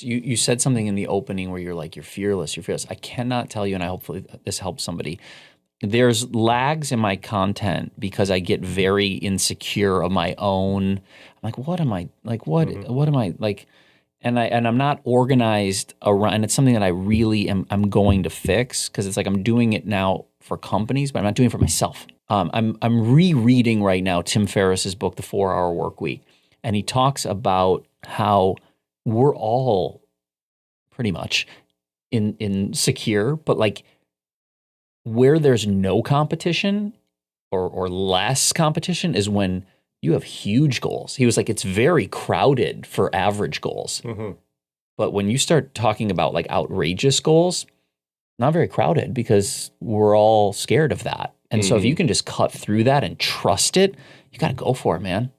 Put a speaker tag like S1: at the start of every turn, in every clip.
S1: You said something in the opening where you're like, you're fearless, you're fearless. I cannot tell you, and I hopefully this helps somebody. There's lags in my content because I get very insecure of my own. I'm like, what am I like? What am I like? And I'm not organized around. And it's something that I really I'm going to fix because it's like I'm doing it now for companies, but I'm not doing it for myself. I'm rereading right now Tim Ferriss's book, The 4 Hour Work Week, and he talks about how we're all pretty much in secure, but like where there's no competition or less competition is when you have huge goals. He was like, it's very crowded for average goals. Mm-hmm. But when you start talking about like outrageous goals, not very crowded because we're all scared of that. And so if you can just cut through that and trust it, you got to go for it, man.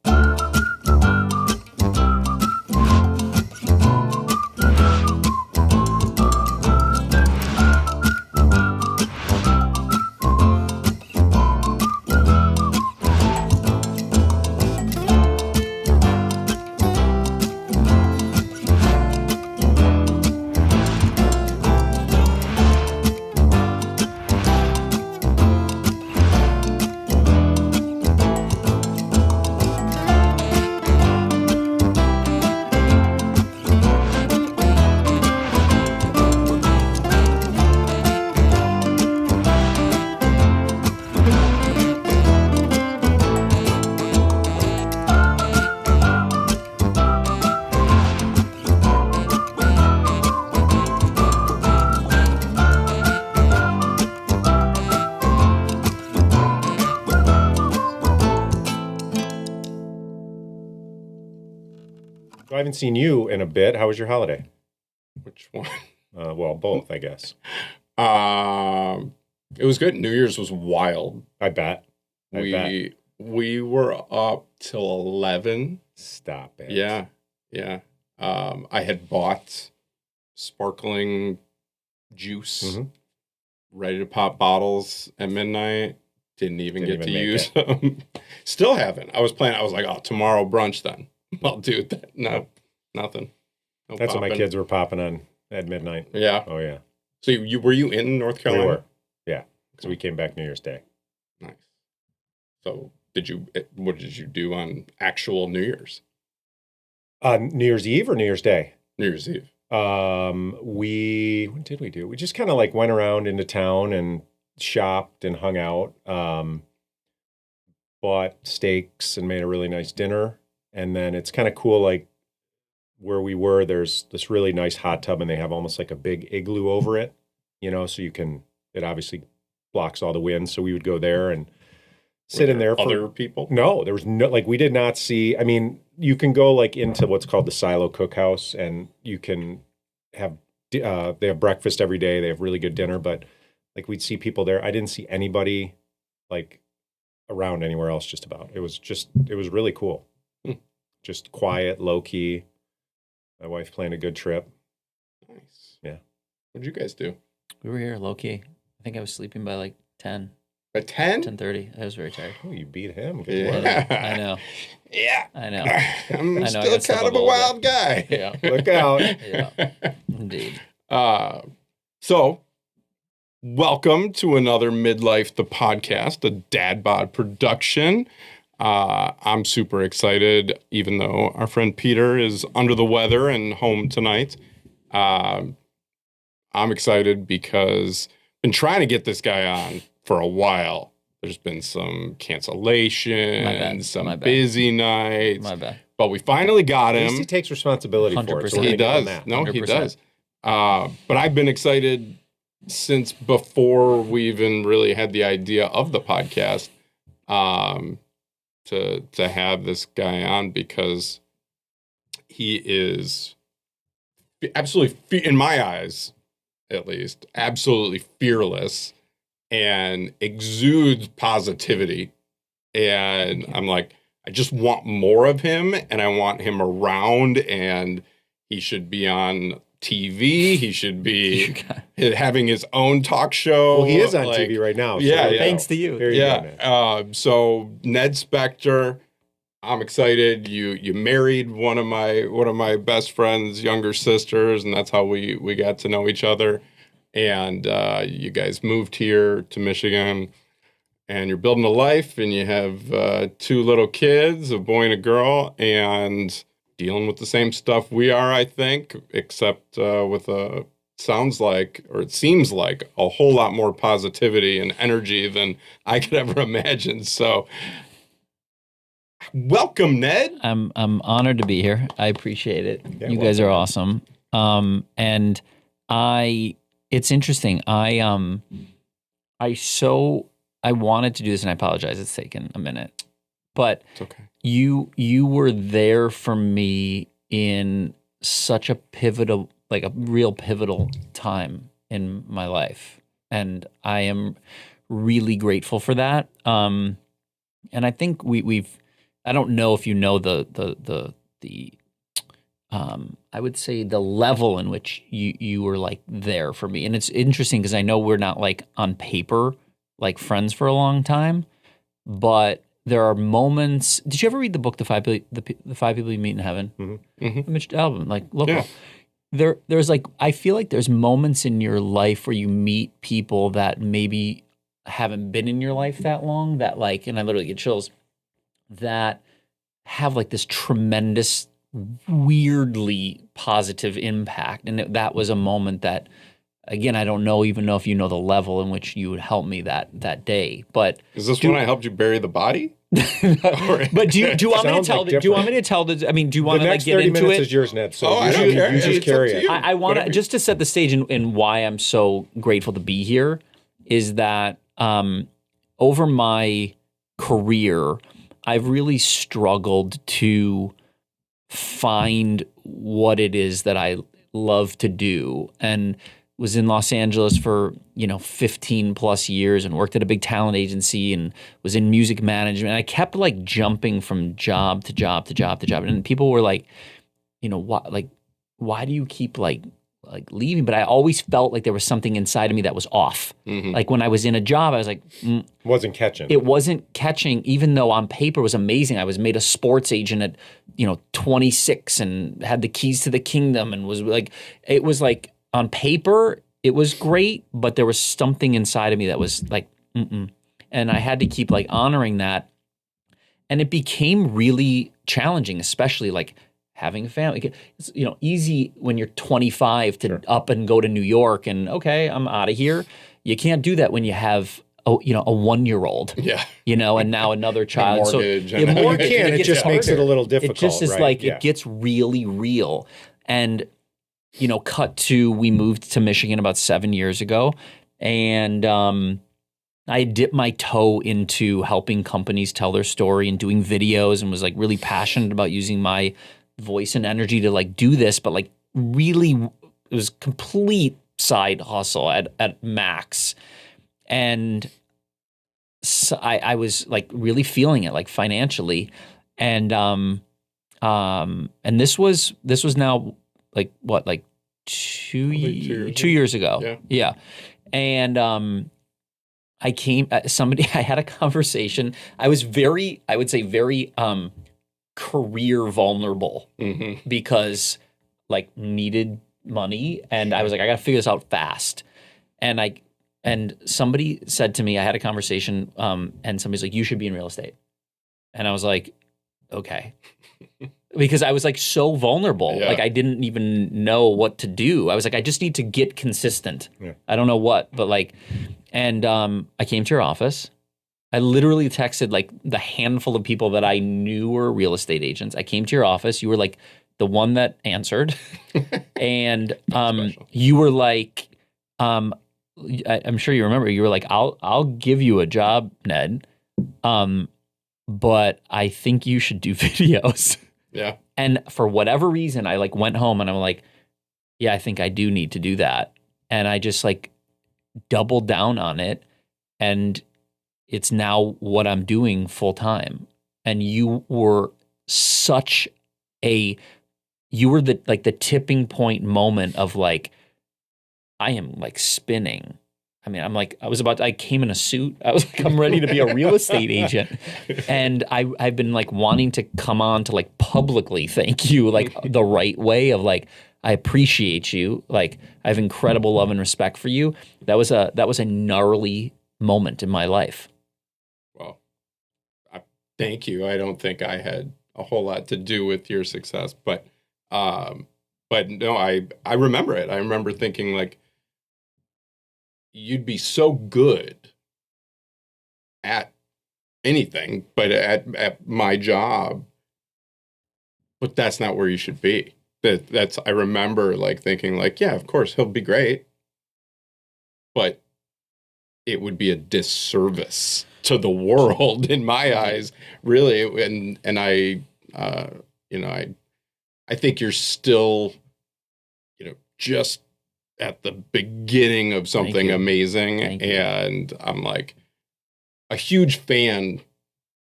S2: I haven't seen you in a bit. How was your holiday?
S3: Which one?
S2: Well, both, I guess.
S3: It was good. New Year's was wild.
S2: I bet.
S3: We were up till 11.
S2: Stop it.
S3: Yeah. I had bought sparkling juice, ready to pop bottles at midnight. Didn't even get to use them. Still haven't. I was like, oh, tomorrow brunch then. I'll do that. No, nothing. No
S2: That's
S3: popping.
S2: what my kids were popping on at midnight.
S3: Yeah.
S2: Oh, yeah.
S3: So were you in North Carolina?
S2: We were. Yeah. Because we came back New Year's Day.
S3: Nice. So what did you do on actual New Year's?
S2: New Year's Eve or New Year's Day?
S3: New Year's Eve.
S2: What did we do? We just kind of like went around into town and shopped and hung out. Bought steaks and made a really nice dinner. And then it's kind of cool, like where we were, there's this really nice hot tub and they have almost like a big igloo over it, so it obviously blocks all the wind. So we would go there and sit in there.
S3: Other people?
S2: No, there was we did not see, I mean, you can go like into what's called the Silo Cookhouse and you can have, they have breakfast every day. They have really good dinner, but like we'd see people there. I didn't see anybody like around anywhere else just about. It was really cool. Just quiet, low key. My wife planned a good trip.
S3: Nice.
S2: Yeah.
S3: What'd you guys do?
S1: We were here low key. I think I was sleeping by like 10.
S3: By 10?
S1: 10:30. I was very tired.
S2: Oh, you beat him.
S3: Yeah.
S1: I know.
S3: Yeah.
S1: I know.
S3: I'm still kind of a wild guy.
S1: Yeah.
S2: Look out.
S1: Yeah. Indeed.
S3: So, welcome to another Midlife, the podcast, a Dad Bod production. I'm super excited, even though our friend Peter is under the weather and home tonight. I'm excited because I've been trying to get this guy on for a while. There's been some cancellation, some busy nights.
S1: My bad.
S3: But we finally got him.
S2: At least he takes responsibility for it. So
S3: he does. No, 100%. He does. But I've been excited since before we even really had the idea of the podcast. To have this guy on because he is absolutely, in my eyes, at least, absolutely fearless and exudes positivity. And I'm like, I just want more of him and I want him around and he should be on TV. He should be having his own talk show.
S2: Well, he is on TV right now. So
S3: yeah.
S1: Thanks to you.
S2: There you go, man.
S3: So Ned Specktor, I'm excited. You married one of my best friend's younger sisters, and that's how we got to know each other. And you guys moved here to Michigan, and you're building a life, and you have two little kids, a boy and a girl, and dealing with the same stuff we are, I think, except with a sounds like, or it seems like, a whole lot more positivity and energy than I could ever imagine. So, welcome, Ned.
S1: I'm honored to be here. I appreciate it.
S2: Yeah,
S1: you guys are
S2: welcome.
S1: awesome. And it's interesting. I wanted to do this, and I apologize. It's taken a minute, but
S3: It's okay.
S1: you were there for me in such a pivotal, like a real pivotal time in my life, and I am really grateful for that. And I think we've. I don't know if you know the I would say the level in which you were like there for me, and it's interesting because I know we're not like on paper like friends for a long time, but there are moments. Did you ever read the book the five people you meet in heaven?
S2: Mm-hmm.
S3: Mm-hmm.
S1: Mitch Albom, like local.
S3: Yeah.
S1: There's like I feel like there's moments in your life where you meet people that maybe haven't been in your life that long that like, and I literally get chills, that have like this tremendous, weirdly positive impact. And that was a moment that, again, I don't even know if you know the level in which you would help me that day. But
S3: Is this when I helped you bury the body?
S1: but do you want me to
S2: Sounds
S1: tell?
S2: like
S1: Do you want me to tell? I mean, do you want
S2: The
S1: to like
S2: next
S1: get
S2: 30
S1: into
S2: minutes
S1: it?
S2: is yours, Ned. So
S3: I
S2: you,
S3: don't
S2: you-
S3: care.
S2: you
S3: It's
S2: just
S3: up
S2: carry
S3: to
S2: it.
S3: you.
S1: I want to
S3: Whatever.
S1: just to set the stage and why I'm so grateful to be here is that over my career, I've really struggled to find what it is that I love to do, and was in Los Angeles for 15 plus years and worked at a big talent agency and was in music management. And I kept like jumping from job to job to job to job, and people were like, why do you keep like leaving? But I always felt like there was something inside of me that was off.
S3: Mhm.
S1: Like when I was in a job, I was like,
S2: Wasn't catching.
S1: it wasn't catching, even though on paper it was amazing. I was made a sports agent at 26 and had the keys to the kingdom, and was like, it was like on paper it was great, but there was something inside of me that was like, and I had to keep like honoring that, and it became really challenging, especially like having a family. It's easy when you're 25 to
S2: Sure.
S1: up and go to New York and okay, I'm out of here. You can't do that when you have a 1-year-old.
S3: Yeah.
S1: And now another child.
S3: mortgage
S1: So
S3: and-
S1: the
S3: Well, you
S1: mortgage,
S2: can. It
S1: gets
S2: just makes it
S1: harder.
S2: a little difficult,
S1: It just is
S2: right?
S1: like
S2: Yeah.
S1: it gets really real. And cut to, we moved to Michigan about 7 years ago, and I dipped my toe into helping companies tell their story and doing videos, and was like really passionate about using my voice and energy to like do this, but like really it was complete side hustle at max. And so I was like really feeling it like financially. And this was now like what, like
S3: Probably
S1: 2 years ago.
S3: Yeah.
S1: And I had a conversation. I was I would say very career vulnerable
S3: Mm-hmm.
S1: because like needed money, and I was like, I got to figure this out fast. And somebody said to me, I had a conversation, and somebody's like, you should be in real estate. And I was like, okay. Because I was like so vulnerable.
S3: Yeah.
S1: Like I didn't even know what to do. I was like, I just need to get consistent.
S2: Yeah.
S1: I don't know what, but like, and I came to your office. I literally texted like the handful of people that I knew were real estate agents. I came to your office. You were like the one that answered. And
S3: Special.
S1: you were like, I'm sure you remember, you were like, I'll give you a job, Ned. But I think you should do videos.
S3: Yeah.
S1: And for whatever reason, I like went home and I'm like, yeah, I think I do need to do that. And I just like doubled down on it. And it's now what I'm doing full time. And you were the tipping point moment of like, I am like spinning. mean, I came in a suit. I was like, I'm ready to be a real estate agent. And I've been like wanting to come on to like publicly thank you, like the right way of like, I appreciate you. Like, I have incredible love and respect for you. That was a gnarly moment in my life.
S3: Well, thank you. I don't think I had a whole lot to do with your success, but no, I remember it. I remember thinking like, you'd be so good at anything, but at my job, but that's not where you should be. I remember like thinking like, yeah, of course he'll be great, but it would be a disservice to the world in my eyes, really. And I, I think you're still, just at the beginning of something amazing. And I'm like a huge fan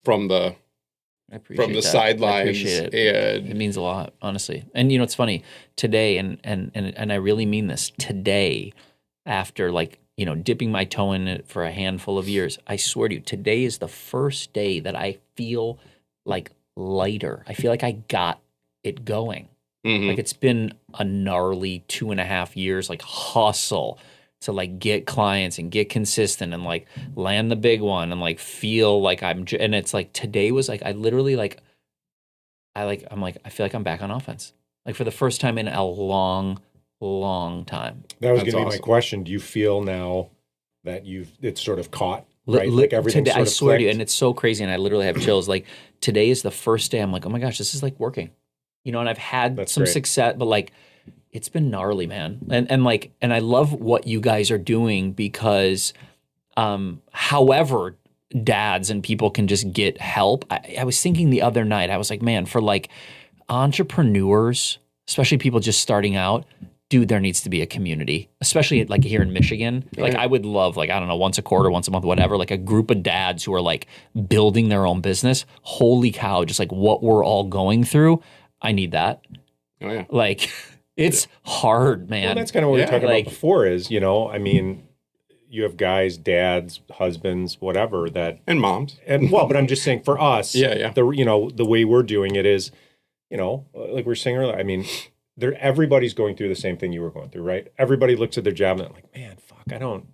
S3: from the sidelines.
S1: I appreciate it. And it means a lot, honestly. And it's funny today, and I really mean this today, after like, dipping my toe in it for a handful of years, I swear to you, today is the first day that I feel like lighter. I feel like I got it going. Mm-hmm. Like it's been a gnarly 2.5 years, like hustle to like get clients and get consistent and like land the big one and like feel like and it's like today was like, I literally like, I feel like I'm back on offense. Like for the first time in a long time.
S2: That was going to be my question. Do you feel now that it's sort of caught, right? Like everything
S1: today,
S2: sort of
S1: I swear to you,
S2: clicked?
S1: and it's so crazy, and I literally have chills. Like today is the first day I'm like, oh my gosh, this is like working. And I've had some success, but like it's been gnarly, man. And I love what you guys are doing because however dads and people can just get help. I was thinking the other night, I was like, man, for like entrepreneurs, especially people just starting out, dude, there needs to be a community, especially like here in Michigan. Like I would love, like, I don't know, once a quarter, once a month, whatever, like a group of dads who are like building their own business. Holy cow, just like what we're all going through. I need that.
S3: Oh yeah.
S1: Like it's hard, man.
S2: Well, that's kind of what we were talking about before is, I mean, you have guys, dads, husbands, whatever
S3: and moms.
S2: But I'm just saying for us, the way we're doing it is, like we were saying earlier, I mean, everybody's going through the same thing you were going through, right? Everybody looks at their job and they're like, man, fuck, I don't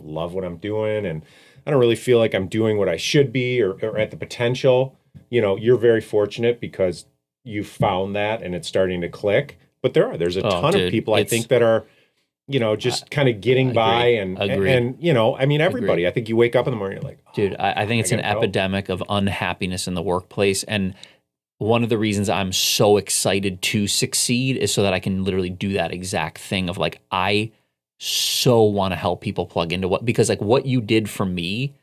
S2: love what I'm doing. And I don't really feel like I'm doing what I should be or at the potential. You're very fortunate because you found that and it's starting to click. But there's a ton of people I think that are, just kind of getting by and I mean, everybody. I think you wake up in the morning, you're like,
S1: dude, I think it's an epidemic of unhappiness in the workplace. And one of the reasons I'm so excited to succeed is so that I can literally do that exact thing of like, I so want to help people plug into because like what you did for me,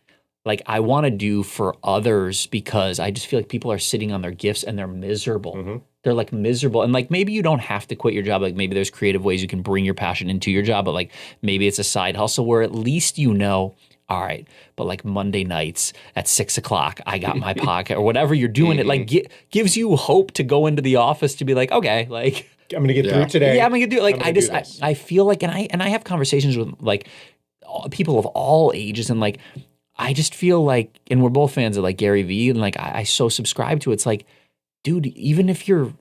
S1: like I want to do for others because I just feel like people are sitting on their gifts and they're miserable. Mm-hmm. They're like miserable. And like, maybe you don't have to quit your job. Like maybe there's creative ways you can bring your passion into your job, but like maybe it's a side hustle where at least all right, but like Monday nights at 6:00, I got my podcast or whatever you're doing. It like gives you hope to go into the office to be like, okay, like
S2: I'm going to get through today.
S1: Yeah, I'm going to do it. Like I feel like, and I have conversations with like people of all ages, and like I just feel like, and we're both fans of like Gary Vee, and like I so subscribe to it. It's like, dude, even if you're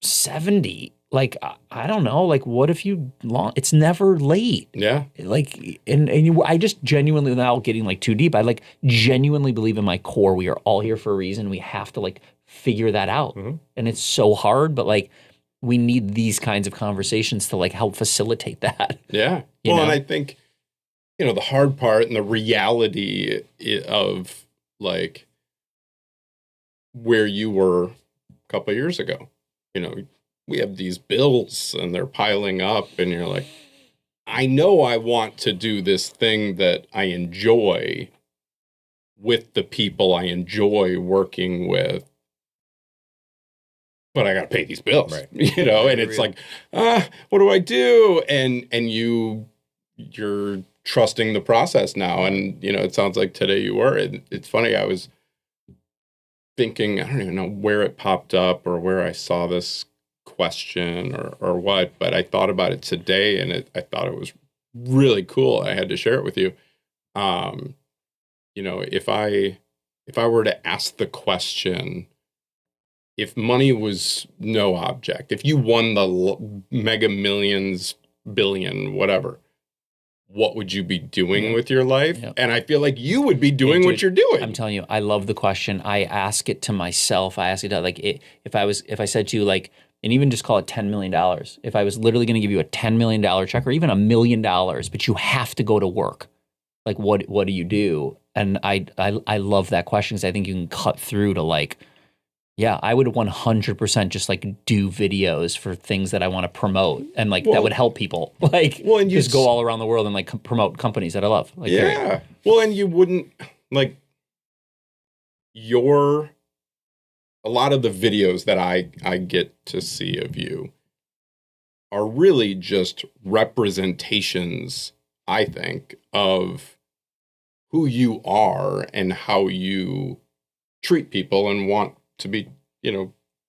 S1: 70. Like, I don't know, like, what if it's never late.
S3: Yeah.
S1: Like, I just genuinely, without getting like too deep, I like genuinely believe in my core, we are all here for a reason. We have to like figure that out. Mm-hmm. And it's so hard, but like, we need these kinds of conversations to like help facilitate that.
S3: Yeah. Well, and I think, the hard part and the reality of like where you were a couple of years ago, we have these bills and they're piling up and you're like, I know I want to do this thing that I enjoy with the people I enjoy working with, but I got to pay these bills, right. And it's like, what do I do? And you're trusting the process now. And, it sounds like today you were. It's funny. I was thinking, I don't even know where it popped up or where I saw this question or what, but I thought about it today and I thought it was really cool. I had to share it with you. Um, if I were to ask the question, if money was no object, if you won the mega millions, billion, whatever, what would you be doing with your life?
S1: Yep.
S3: And I feel like you would be doing
S1: Dude,
S3: what you're doing.
S1: I'm telling you, I love the question. I ask it to myself. I ask it to if I said to you like, and even just call it $10 million. If I was literally going to give you a $10 million check or even $1 million, but you have to go to work, like what do you do? And I love that question because I think you can cut through to like, yeah, I would 100% just like do videos for things that I want to promote and like that would help people. Like,
S3: and
S1: just go all around the world and like promote companies that I love. Like,
S3: yeah.
S1: period.
S3: Well, and you wouldn't like a lot of the videos that I get to see of you are really just representations, I think, of who you are and how you treat people and want to be,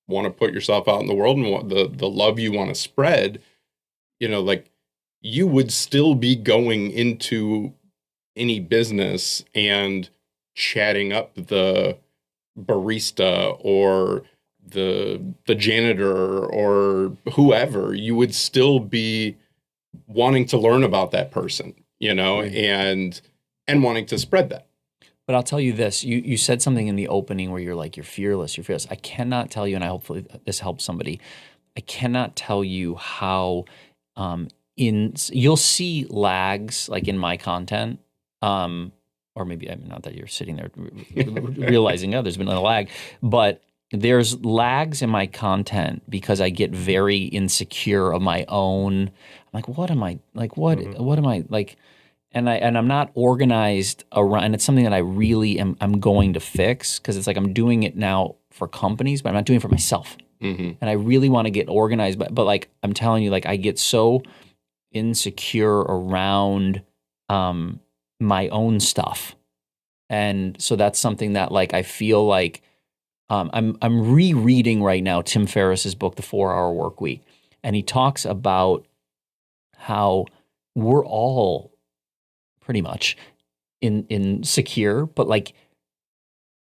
S3: want to put yourself out in the world and want the love you want to spread, like you would still be going into any business and chatting up the barista or the janitor or whoever. You would still be wanting to learn about that person, and wanting to spread that.
S1: But I'll tell you this, you said something in the opening where you're like, you're fearless. I cannot tell you, and I hopefully this helps somebody. I cannot tell you how you'll see lags like in my content, or maybe not that you're sitting there realizing, there's been a lag, but there's lags in my content because I get very insecure of my own. I'm like, what am I like? What am I like? And I'm not organized around, and it's something that I really I'm going to fix because it's like I'm doing it now for companies, but I'm not doing it for myself. And I really want to get organized, but like I'm telling you, like I get so insecure around my own stuff, and so that's something that like I feel like I'm rereading right now Tim Ferriss's book, The 4-Hour Work Week, and he talks about how we're all pretty much insecure, but like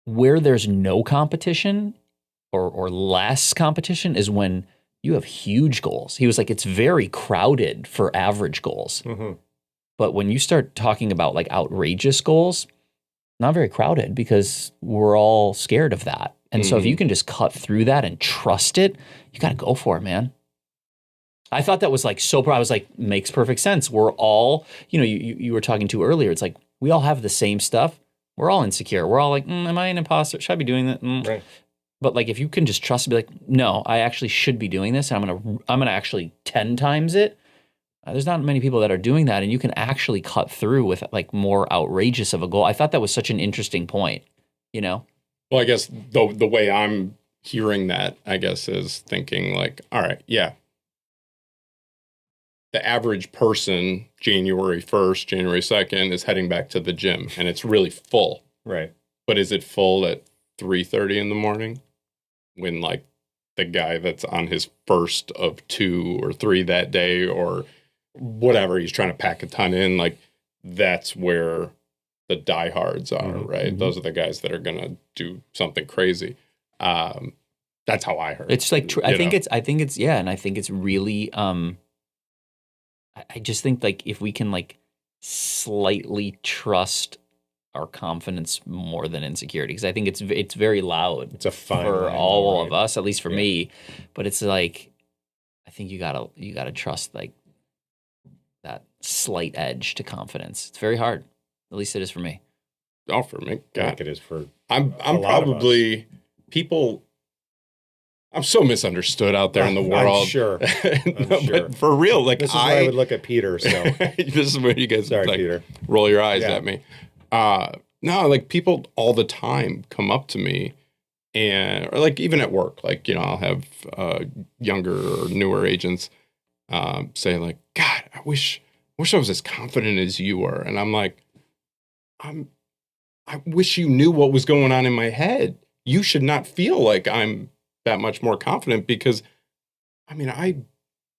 S1: where there's no competition or less competition is when you have huge goals. He was like, it's very crowded for average goals. But when you start talking about like outrageous goals, not very crowded because we're all scared of that. And so if you can just cut through that and trust it, you got to go for it, man. I thought that was like I was like, makes perfect sense. We're all, you were talking to earlier. It's like, we all have the same stuff. We're all insecure. We're all like, am I an imposter? Should I be doing that?
S2: Right.
S1: But like, if you can just trust and be like, no, I actually should be doing this. And I'm going to actually 10 times it. There's not many people that are doing that. And you can actually cut through with like more outrageous of a goal. I thought that was such an interesting point,
S3: Well, I guess the way I'm hearing that, I guess, is thinking like, all right, yeah. The average person, January 1st, January 2nd, is heading back to the gym, and it's really full.
S2: Right.
S3: But is it full at 3:30 in the morning when, like, the guy that's on his first of 2 or 3 that day or whatever, he's trying to pack a ton in, like, that's where the diehards are, right? Those are the guys that are going to do something crazy. That's how I heard.
S1: It's like, I think it's really, I just think like if we can like slightly trust our confidence more than insecurity, because I think it's very loud.
S2: It's a fine
S1: for
S2: line,
S1: all
S2: right?
S1: of us, at least for me. But it's like I think you gotta trust like that slight edge to confidence. It's very hard. At least it is for me.
S3: Oh, for me, God,
S2: I think it is for.
S3: I'm probably people. I'm so misunderstood out there in the world.
S2: I'm sure.
S3: No,
S2: sure.
S3: But for real, like
S2: This is why I would look at Peter. So
S3: this is where you guys
S2: sorry,
S3: like,
S2: Peter.
S3: roll your eyes
S2: Yeah.
S3: at me. No, like people all the time come up to me or like even at work, like, I'll have younger or newer agents say like, God, I wish I was as confident as you were. And I'm like, I wish you knew what was going on in my head. You should not feel like I'm that much more confident because I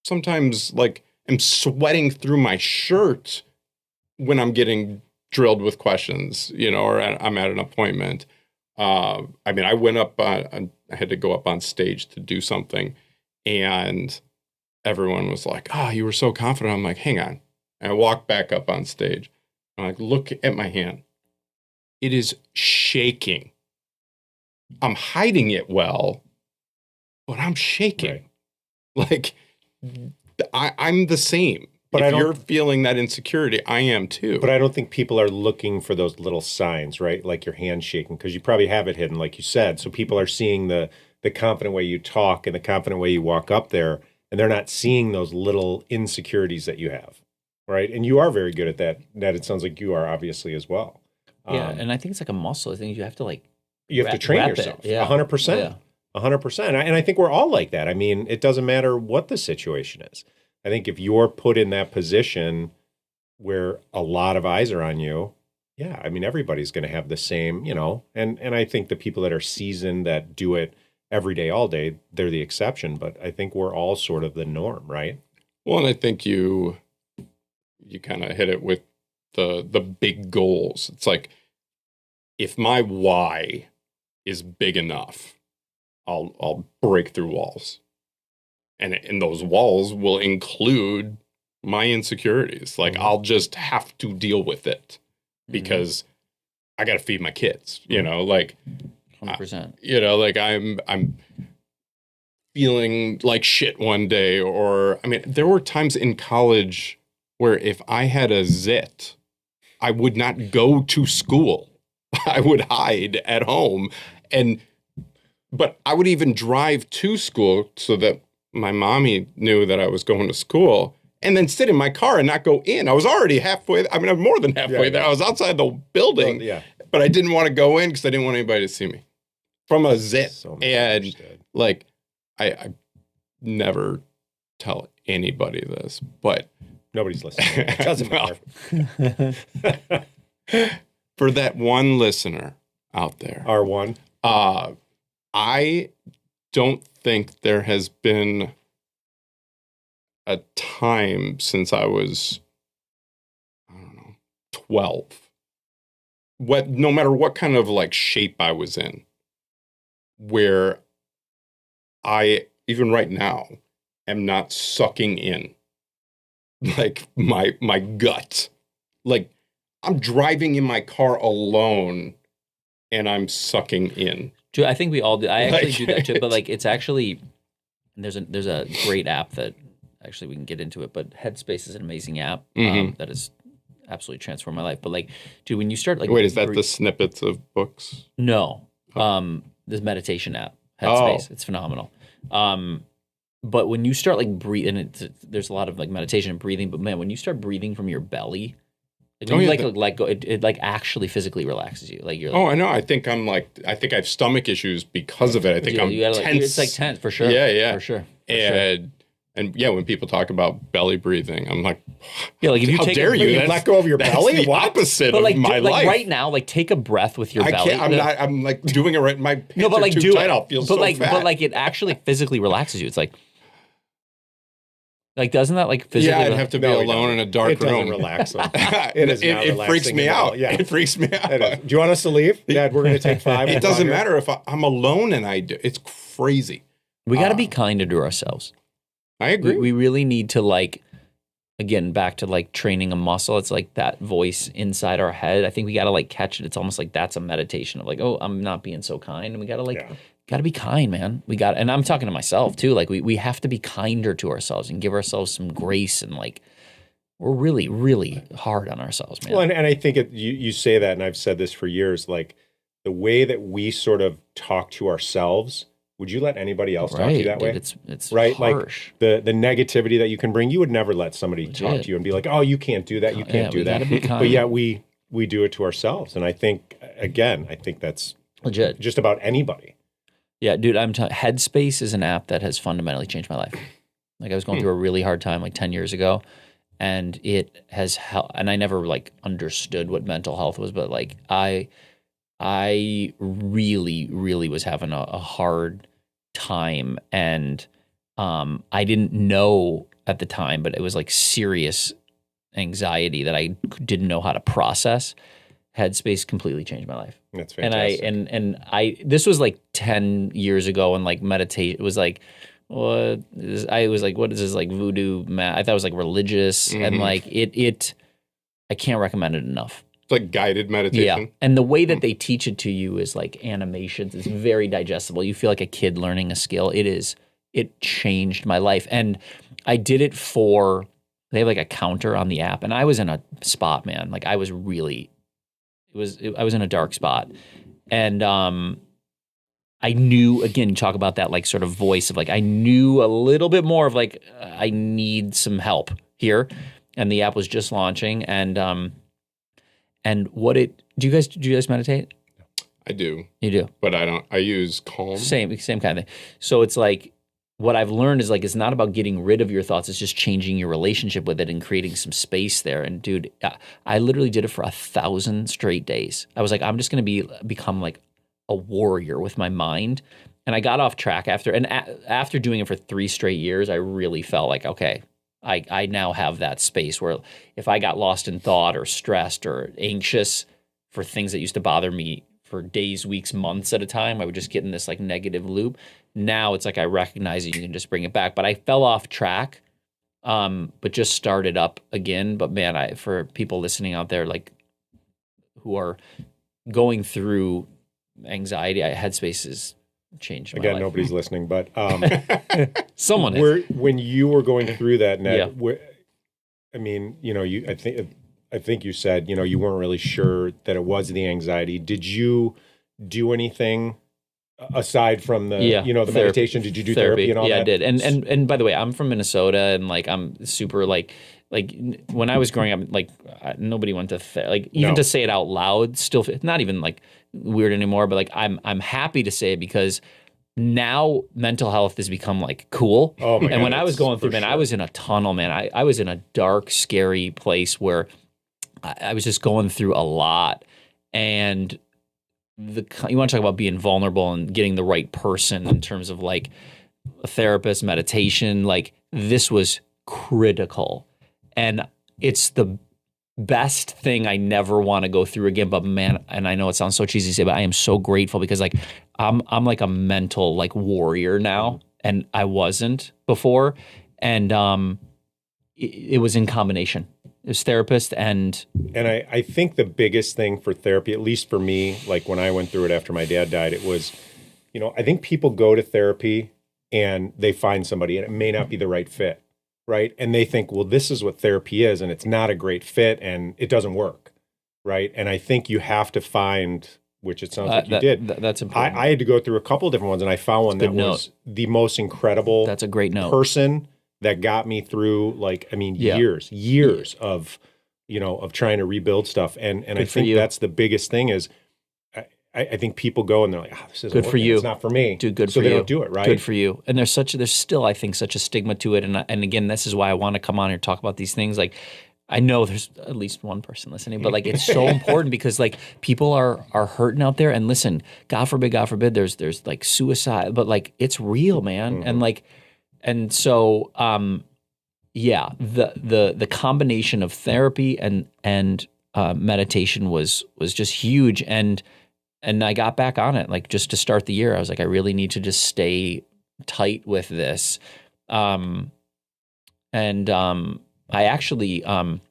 S3: sometimes like am sweating through my shirt when I'm getting drilled with questions, or I'm at an appointment. I mean, I went up, I had to go up on stage to do something, and everyone was like, you were so confident. I'm like, hang on. And I walked back up on stage. I'm like, look at my hand. It is shaking. I'm hiding it well, but I'm shaking. Right. Like, I'm the same. But if you're feeling that insecurity, I am too.
S2: But I don't think people are looking for those little signs, right? Like your hand shaking, because you probably have it hidden, like you said. So people are seeing the confident way you talk and the confident way you walk up there, and they're not seeing those little insecurities that you have, right? And you are very good at that. That it sounds like you are, obviously, as well.
S1: Yeah, and I think it's like a muscle. I think you have to
S2: to train yourself. 100%. 100%. And I think we're all like that. I mean, it doesn't matter what the situation is. I think if you're put in that position where a lot of eyes are on you, yeah, I mean, everybody's going to have the same, and I think the people that are seasoned that do it every day, all day, they're the exception. But I think we're all sort of the norm, right?
S3: Well, and I think you kind of hit it with the big goals. It's like, if my why is big enough, I'll break through walls. And those walls will include my insecurities. Like, I'll just have to deal with it because I got to feed my kids, like
S1: 100%.
S3: Like I'm feeling like shit one day, or, I mean, there were times in college where if I had a zit, I would not go to school. I would hide at home, but I would even drive to school so that my mommy knew that I was going to school, and then sit in my car and not go in. I was already halfway. I mean, I'm more than halfway there. I was outside the building, but I didn't want to go in because I didn't want anybody to see me from a zit. So and like, I never tell anybody this, but
S2: nobody's listening. It doesn't matter.
S3: For that one listener out there,
S2: our one,
S3: I don't think there has been a time since I was, 12, no matter what kind of like shape I was in, where I, even right now, am not sucking in like my gut. Like, I'm driving in my car alone and I'm sucking in.
S1: Dude, I think we all do. I actually do that too, but like, it's actually, there's a great app that actually we can get into it, but Headspace is an amazing app that has absolutely transformed my life. But like, dude, when you start like,
S3: wait, is that the snippets of books?
S1: No, this meditation app, Headspace. It's phenomenal. But when you start like breathing, there's a lot of like meditation and breathing, but man, when you start breathing from your belly, let go. It like actually physically relaxes you. Like, you're like,
S3: I know. I think I have stomach issues because of it. I think I'm tense.
S1: It's like tense for sure.
S3: Yeah,
S1: for sure.
S3: And yeah, when people talk about belly breathing, I'm like,
S1: if you
S3: how dare you
S2: let go of your belly?
S3: That's the opposite
S1: but like,
S3: of my life.
S1: Right now, like, take a breath with your belly.
S3: I'm like doing it right. My pants are too tight. I'll feel so fat.
S1: But like, it actually physically relaxes you. It's like doesn't that like physically?
S3: Yeah, I'd have to be alone in a dark room.
S2: It doesn't relax them.
S3: It freaks me out. Yeah, it freaks me out.
S2: Do you want us to leave? Dad, we're going to take 5.
S3: It doesn't matter if I'm alone and I do. It's crazy.
S1: We got to be kinder to ourselves.
S3: I agree.
S1: We really need to, like, again, back to like training a muscle. It's like that voice inside our head. I think we got to like catch it. It's almost like that's a meditation of like, oh, I'm not being so kind. And we got to like, got to be kind, man. And I'm talking to myself too. Like, we have to be kinder to ourselves and give ourselves some grace. And like, we're really, really hard on ourselves, man.
S2: Well, and I think you say that, and I've said this for years, like the way that we sort of talk to ourselves. Would you let anybody else talk to you that way?
S1: It's
S2: right.
S1: Harsh.
S2: Like the negativity that you can bring, you would never let somebody talk to you and be like, "Oh, you can't do that. You can't do that." But yet we do it to ourselves, and I think that's
S1: legit.
S2: Just about anybody.
S1: Yeah, dude. Headspace is an app that has fundamentally changed my life. Like, I was going through a really hard time like 10 years ago, and it has helped. And I never like understood what mental health was, but like I really, really was having a hard time, and I didn't know at the time, but it was like serious anxiety that I didn't know how to process. Headspace completely changed my life.
S2: That's fantastic.
S1: And I this was like 10 years ago, and like meditate, it was like, I was like, what is this, like voodoo I thought it was like religious, and like it I can't recommend it enough.
S3: It's like guided meditation.
S1: Yeah, and the way that they teach it to you is like animations. It's very digestible. You feel like a kid learning a skill. It changed my life, and I did it for. They have like a counter on the app, and I was in a spot, man. Like I was really, I was in a dark spot, and I knew, again, you talk about that like sort of voice of like, I knew a little bit more of like, I need some help here, and the app was just launching, and do you guys meditate?
S3: I do.
S1: You do,
S3: but I don't. I use Calm.
S1: Same kind of thing. So it's like, what I've learned is like, it's not about getting rid of your thoughts. It's just changing your relationship with it and creating some space there. And dude, I literally did it for 1,000 straight days. I was like, I'm just going to become like a warrior with my mind. And I got off track after doing it for 3 straight years. I really felt like, okay, I now have that space where if I got lost in thought or stressed or anxious for things that used to bother me for days, weeks, months at a time, I would just get in this like negative loop. Now it's like I recognize it, you can just bring it back. But I fell off track, but just started up again. But man, for people listening out there, like who are going through anxiety, Headspace has changed my life.
S2: Nobody's listening, but
S1: someone is.
S2: When you were going through that, Ned, I mean, I think you said, you weren't really sure that it was the anxiety. Did you do anything aside from the, the meditation? Did you do therapy and all that?
S1: Yeah, I did. And by the way, I'm from Minnesota, and like, I'm super like when I was growing up, like nobody went to to say it out loud, still not even like weird anymore, but like I'm happy to say it because now mental health has become like cool.
S2: Oh my God,
S1: when I was going through, man, I was in a tunnel, man. I was in a dark, scary place where I was just going through a lot. And you want to talk about being vulnerable and getting the right person in terms of like a therapist, meditation, like this was critical. And it's the best thing I never want to go through again. But man, and I know it sounds so cheesy to say, but I am so grateful because like I'm like a mental like warrior now, and I wasn't before. And it was in combination. It was therapist and
S2: I think the biggest thing for therapy, at least for me, like when I went through it after my dad died, it was, I think people go to therapy and they find somebody and it may not be the right fit. Right. And they think, well, this is what therapy is, and it's not a great fit and it doesn't work. Right. And I think you have to find, which it sounds like you did.
S1: That's important.
S2: I had to go through a couple of different ones, and I found one that was the most incredible.
S1: That's a great note.
S2: Person that got me through, like, I mean, years of, of trying to rebuild stuff. And I think that's the biggest thing is, I think people go and they're like, this isn't
S1: good
S2: working.
S1: For you.
S2: It's not for me.
S1: Dude, good
S2: so
S1: for you.
S2: So they don't do it, right?
S1: Good for you. And there's still, I think, such a stigma to it. And again, this is why I want to come on here and talk about these things. Like, I know there's at least one person listening, but like, it's so important because like people are hurting out there. And listen, God forbid, there's like suicide, but like, it's real, man.
S2: Mm-hmm.
S1: And like, and so, the combination of therapy and meditation was just huge. And I got back on it, like just to start the year. I was like, I really need to just stay tight with this. I actually, and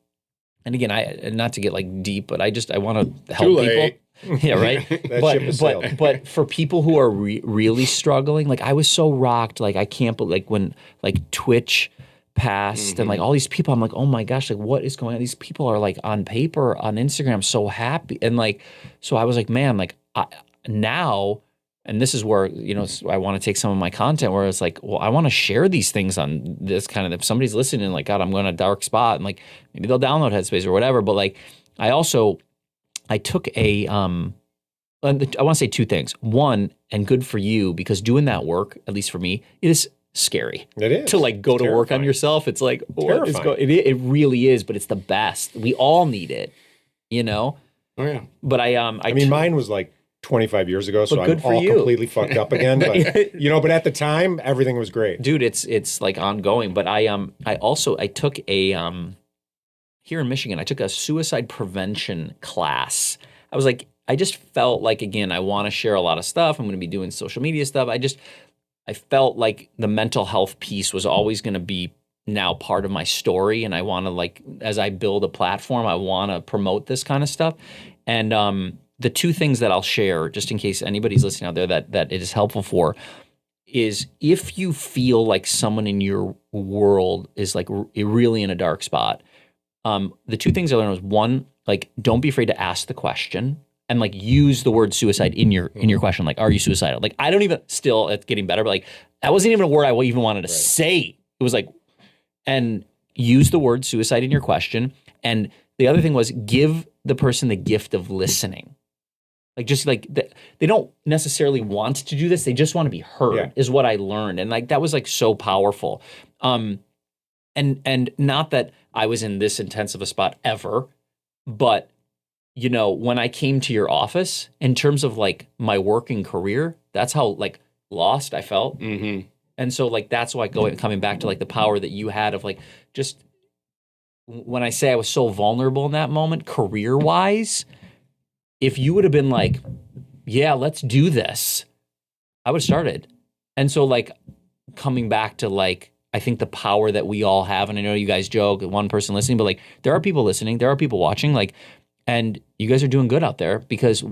S1: again, not to get like deep, but I want to help people. Yeah, right. but for people who are really struggling, like I was so rocked, like I can't believe, like when like Twitch passed and like all these people, I'm like, oh my gosh, like what is going on? These people are like on paper, on Instagram, so happy. And like, so I was like, man, like now, and this is where, I want to take some of my content where it's like, well, I want to share these things on this kind of, if somebody's listening, like, God, I'm going to a dark spot, and like, maybe they'll download Headspace or whatever. But like, I took I want to say 2 things. One, and good for you, because doing that work, at least for me, it is scary.
S2: It is.
S1: To like go to work on yourself. It's like, what is going? It really is, but it's the best. We all need it,
S3: Oh yeah.
S1: But
S2: I mean, mine was like 25 years ago, so
S1: But good
S2: I'm
S1: for
S2: all
S1: you.
S2: completely fucked up again. But but at the time, everything was great.
S1: Dude, it's like ongoing. But I took a here in Michigan, I took a suicide prevention class. I was like, I just felt like, again, I want to share a lot of stuff. I'm going to be doing social media stuff. I felt like the mental health piece was always going to be now part of my story. And I want to, like, as I build a platform, I want to promote this kind of stuff. And the two things that I'll share, just in case anybody's listening out there that it is helpful for, is if you feel like someone in your world is like really in a dark spot, the two things I learned was, one, like, don't be afraid to ask the question and like use the word suicide in your question. Like, are you suicidal? Like, I don't even, still, it's getting better, but like, that wasn't even a word I even wanted to say. It was like, and use the word suicide in your question. And the other thing was, give the person the gift of listening. Like, just like, they don't necessarily want to do this. They just want to be heard, is what I learned. And like, that was like so powerful. And not that I was in this intense of a spot ever, but when I came to your office, in terms of like my working career, that's how like lost I felt.
S3: Mm-hmm.
S1: And so like, that's why coming back to like the power that you had of like, just when I say I was so vulnerable in that moment, career wise, if you would have been like, yeah, let's do this, I would have started. And so like, coming back to like, I think the power that we all have, and I know you guys joke, one person listening, but like, there are people listening, there are people watching, like, and you guys are doing good out there, because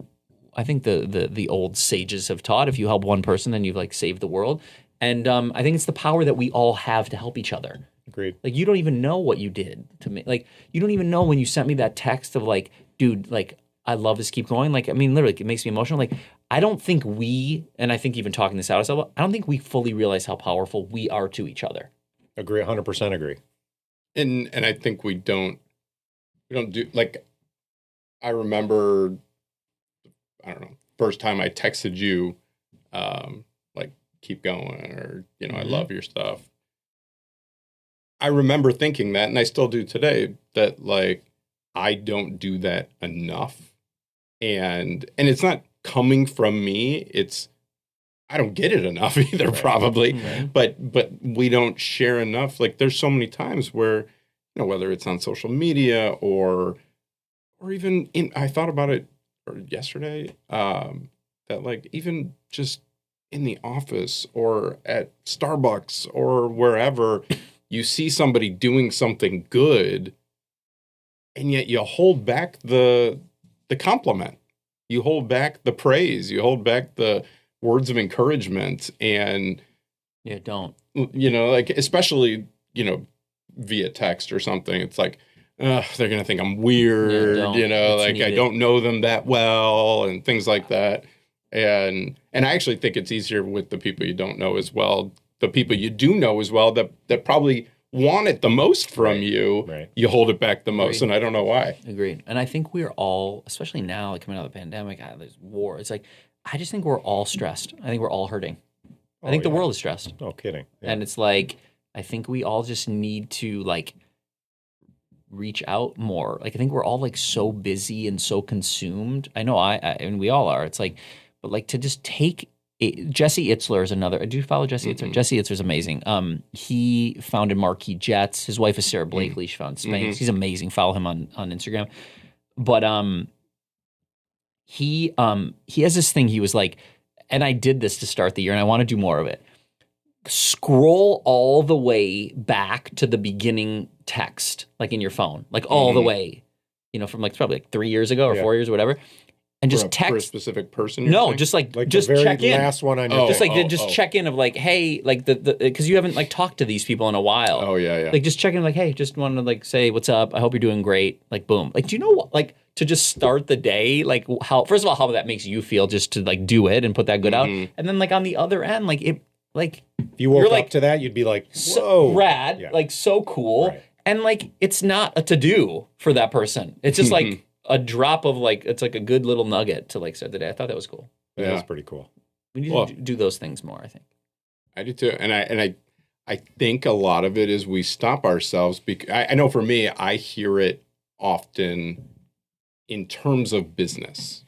S1: I think the old sages have taught, if you help one person, then you've like saved the world. And I think it's the power that we all have to help each other.
S2: Agreed.
S1: Like, you don't even know what you did to me. Like, you don't even know when you sent me that text of like, dude, like, I love this, keep going. Like, I mean, literally, it makes me emotional. Like, I don't think and I think even talking this out, I don't think we fully realize how powerful we are to each other.
S2: Agree, 100% agree.
S3: And I think we don't do, like, I remember, I don't know, first time I texted you, like, keep going, or, I love your stuff. I remember thinking that, and I still do today, that like, I don't do that enough. And it's not coming from me. It's, I don't get it enough either, probably.
S1: Right.
S3: But we don't share enough. Like, there's so many times where, whether it's on social media or even I thought about it yesterday, that like, even just in the office or at Starbucks or wherever, you see somebody doing something good, and yet you hold back the compliment. You hold back the praise. You hold back the words of encouragement. And
S1: don't.
S3: Like, especially, via text or something, it's like, they're going to think I'm weird, like, I don't know them that well, and things like that. And I actually think it's easier with the people you don't know as well. The people you do know as well, that probably want it the most from you, you hold it back the most.
S1: Agreed.
S3: And I don't know why.
S1: Agreed. And I think we're all, especially now, like coming out of the pandemic, there's war. It's like, I just think we're all stressed. I think we're all hurting. I think the world is stressed.
S2: No kidding. Yeah.
S1: And it's like, I think we all just need to like reach out more. Like, I think we're all like so busy and so consumed. I know and we all are. It's like, but like, to just take Jesse Itzler is another. Do you follow Jesse Itzler? Jesse Itzler is amazing. He founded Marquee Jets. His wife is Sarah Blakely. She founded Spanx. He's amazing. Follow him on Instagram. But he has this thing. He was like, and I did this to start the year, and I want to do more of it. Scroll all the way back to the beginning text, like in your phone, like all the way, from like probably like 3 years ago or 4 years or whatever. And just text
S3: for a specific person.
S1: No, just like just
S2: the very
S1: check in.
S2: last one on your
S1: just check in of like, hey, like the because you haven't like talked to these people in a while.
S3: Oh yeah.
S1: Like, just check in, like, hey, just wanted to like say what's up. I hope you're doing great. Like, boom. Like, do you know what, like, to just start the day, like, how, first of all, how that makes you feel just to like do it and put that good out, and then like on the other end, like it, like
S2: if you woke up to that, you'd be like, whoa,
S1: so rad, like so cool,
S2: Right.
S1: and like it's not a to do for that person. It's just like a drop of like, it's like a good little nugget to like start the day. I thought that was cool.
S2: Yeah, that's pretty cool.
S1: We need to do those things more, I think.
S3: I do too, and I think a lot of it is we stop ourselves because I know for me, I hear it often in terms of business.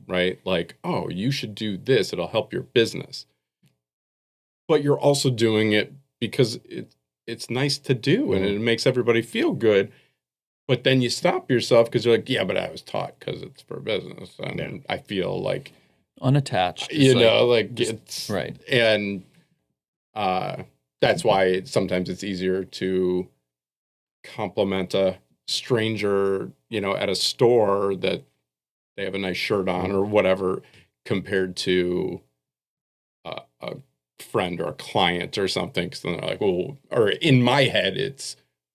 S3: right? Like, oh, you should do this. It'll help your business. But you're also doing it because it's nice to do and it makes everybody feel good. But then you stop yourself because you're like, yeah, but I was taught because it's for business. And I feel like
S1: unattached.
S3: It's
S1: right.
S3: And that's why sometimes it's easier to compliment a stranger, at a store that they have a nice shirt on or whatever, compared to a friend or a client or something. Because then they're like, well, or in my head,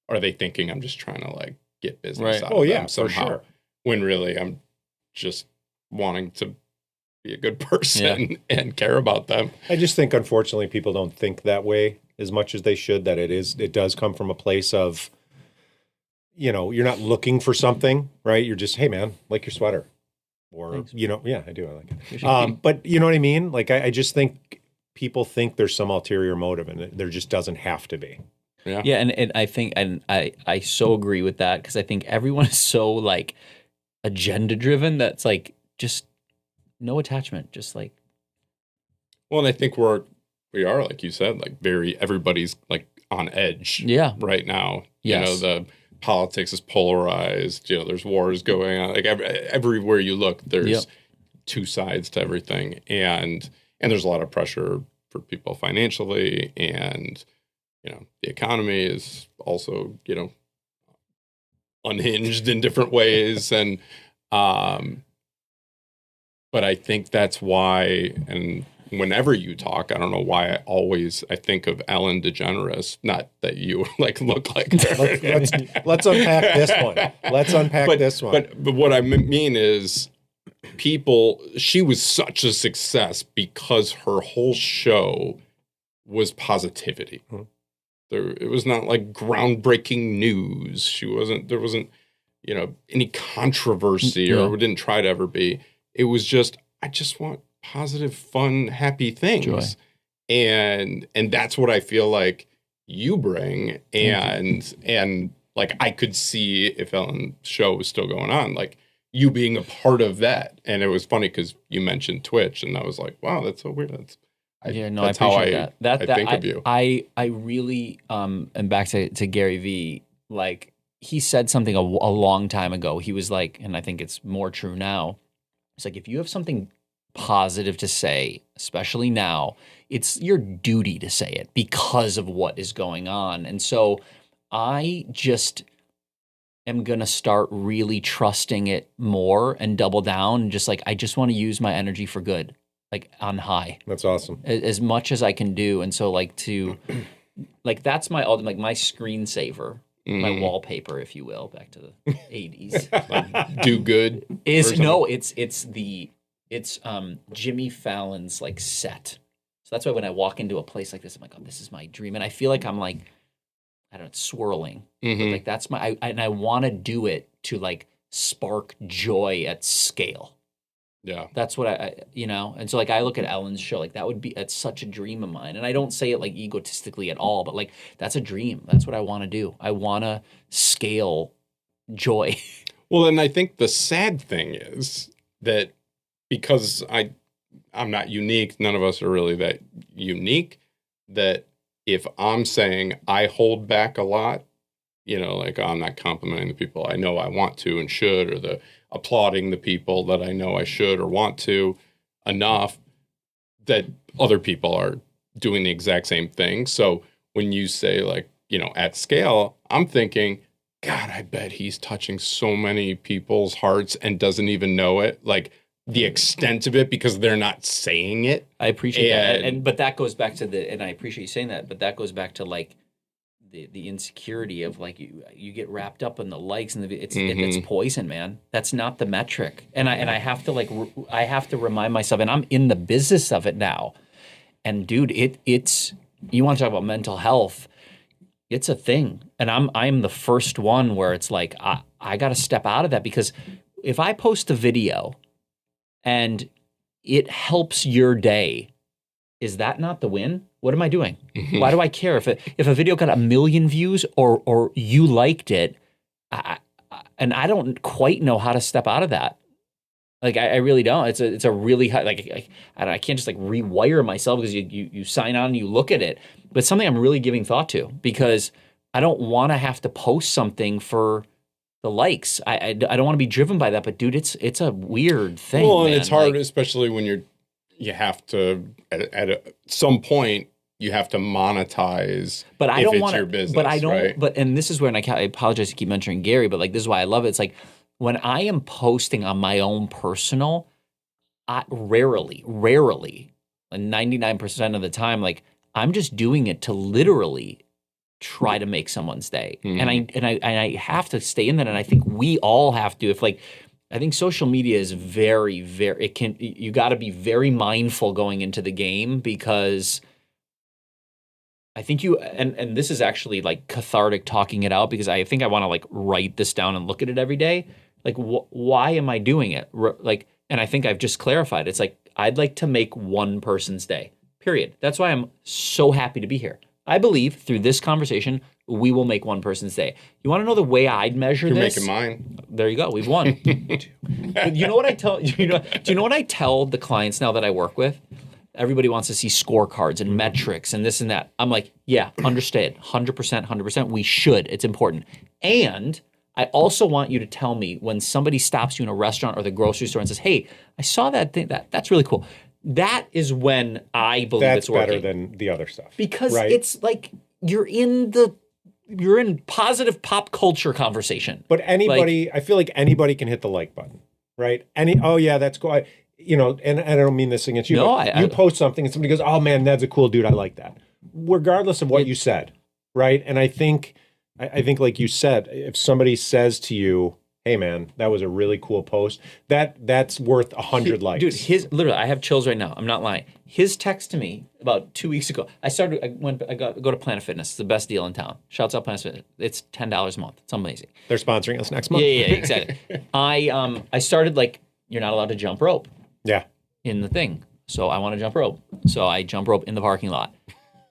S3: are they thinking I'm just trying to like get business out of them somehow? For sure. When really I'm just wanting to be a good person and care about them.
S2: I just think, unfortunately, people don't think that way as much as they should, that it does come from a place of, you're not looking for something, right? You're just, hey man, like your sweater. Or,
S1: Thanks.
S2: I do. I like it. But you know what I mean? Like, I just think people think there's some ulterior motive, and there just doesn't have to be.
S1: Yeah. And I think, and I so agree with that, because I think everyone is so like agenda driven that's like just no attachment, just like.
S3: Well, and I think we are, like you said, like everybody's like on edge right now.
S1: Yes.
S3: The politics is polarized. There's wars going on. Like everywhere you look, there's two sides to everything. And there's a lot of pressure for people financially, and the economy is also, unhinged in different ways. And, but I think that's why, and whenever you talk, I don't know why I think of Ellen DeGeneres, not that you like look like her.
S2: Let's unpack this one. This one.
S3: But what I mean is she was such a success because her whole show was positivity. It was not like groundbreaking news. There wasn't, any controversy or didn't try to ever be. It was just, I just want positive, fun, happy things.
S1: Joy.
S3: And that's what I feel like you bring. And like, I could see if Ellen's show was still going on, like you being a part of that. And it was funny because you mentioned Twitch, and I was like, wow, that's so weird. That's
S1: I appreciate that.
S3: I think of you.
S1: I really, and back to Gary Vee, like he said something a long time ago. He was like, and I think it's more true now. It's like, if you have something positive to say, especially now, it's your duty to say it because of what is going on. And so I just am going to start really trusting it more and double down. And just like, I just want to use my energy for good, like on high.
S2: That's awesome.
S1: As much as I can do. And so like that's my ultimate, like my screensaver. My wallpaper, if you will, back to the 80s.
S3: Like, do good.
S1: It's Jimmy Fallon's like set. So that's why when I walk into a place like this, I'm like, oh, this is my dream. And I feel like I'm like, I don't know, swirling. But like that's I want to do it to like spark joy at scale.
S3: Yeah.
S1: That's what and so like I look at Ellen's show, like that's such a dream of mine. And I don't say it like egotistically at all, but like that's a dream. That's what I want to do. I want to scale joy.
S3: Well, and I think the sad thing is that because I'm not unique, none of us are really that unique, that if I'm saying I hold back a lot, like I'm not complimenting the people I know I want to and should, or applauding the people that I know I should or want to enough, that other people are doing the exact same thing. So when you say like, at scale, I'm thinking, God, I bet he's touching so many people's hearts and doesn't even know it. Like the extent of it, because they're not saying it.
S1: I appreciate that. But that goes back to and I appreciate you saying that, but that goes back to like the insecurity of like you get wrapped up in the likes and it's poison, man. That's not the metric. And I have to I have to remind myself, and I'm in the business of it now. And dude, it's you want to talk about mental health, it's a thing. And I'm the first one where it's like I got to step out of that, because if I post a video and it helps your day, is that not the win? What am I doing? Why do I care if a video got 1 million views or you liked it? And I don't quite know how to step out of that. Like I really don't. It's a really high, like I can't just like rewire myself because you sign on and you look at it. But it's something I'm really giving thought to because I don't want to have to post something for the likes. I don't want to be driven by that. But dude, it's a weird thing.
S3: Well, and
S1: man.
S3: it's hard,
S1: like,
S3: especially when you have to at some point you have to monetize.
S1: But I
S3: if
S1: don't
S3: it's
S1: want
S3: your
S1: to.
S3: business,
S1: But I don't.
S3: right?
S1: But and this is where, and I apologize to keep mentioning Gary, but like this is why I love it. It's like when I am posting on my own personal. Rarely, like 99% of the time, like I'm just doing it to literally try to make someone's day, and I have to stay in that, and I think we all have to. If like, I think social media is very, very. You got to be very mindful going into the game because I think and this is actually like cathartic talking it out because I think I want to like write this down and look at it every day. Like, why am I doing it? Like. And I think I've just clarified. It's like, I'd like to make one person's day, period. That's why I'm so happy to be here. I believe through this conversation, we will make one person's day. You want to know the way I'd measure
S3: You're
S1: this?
S3: making mine.
S1: There you go. We've won. But you know what I tell, do you know what I tell the clients now that I work with? Everybody wants to see scorecards and metrics and this and that. I'm like, yeah, understand. 100%. We should. It's important. And I also want you to tell me when somebody stops you in a restaurant or the grocery store and says, hey, I saw that thing. That's really cool. That is when I believe it's working.
S2: That's better than the other stuff.
S1: Because it's like you're in positive pop culture conversation.
S2: But anybody, I feel like anybody can hit the like button, right? Oh yeah, that's cool. And I don't mean this against you.
S1: No,
S2: you post something and somebody goes, oh man, that's a cool dude. I like that. Regardless of what you said, right? And I think like you said, if somebody says to you, hey man, that was a really cool post, that's worth 100 likes.
S1: Dude, literally, I have chills right now. I'm not lying. His text to me about 2 weeks ago. I go to Planet Fitness. It's the best deal in town. Shouts out Planet Fitness. It's $10 a month. It's amazing.
S2: They're sponsoring us next month.
S1: Yeah, exactly. I started like, you're not allowed to jump rope.
S2: Yeah.
S1: In the thing. So I want to jump rope. So I jump rope in the parking lot.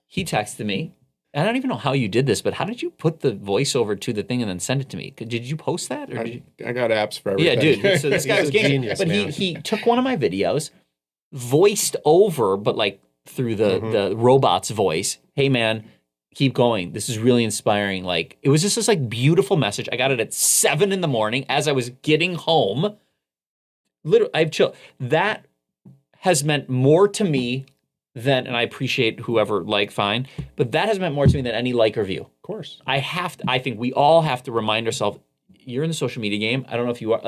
S1: He texted me. I don't even know how you did this, but how did you put the voiceover to the thing and then send it to me? Did you post that? Or
S3: I got apps for everything.
S1: Yeah, dude. So this guy was genius. But he took one of my videos, voiced over, but like through the robot's voice. Hey, man, keep going. This is really inspiring. Like, it was just this like beautiful message. I got it at 7 a.m. as I was getting home. Literally, I've chilled. That has meant more to me than, and I appreciate whoever fine, but that has meant more to me than any like or view.
S2: Of course.
S1: I think we all have to remind ourselves, you're in the social media game. I don't know if you are,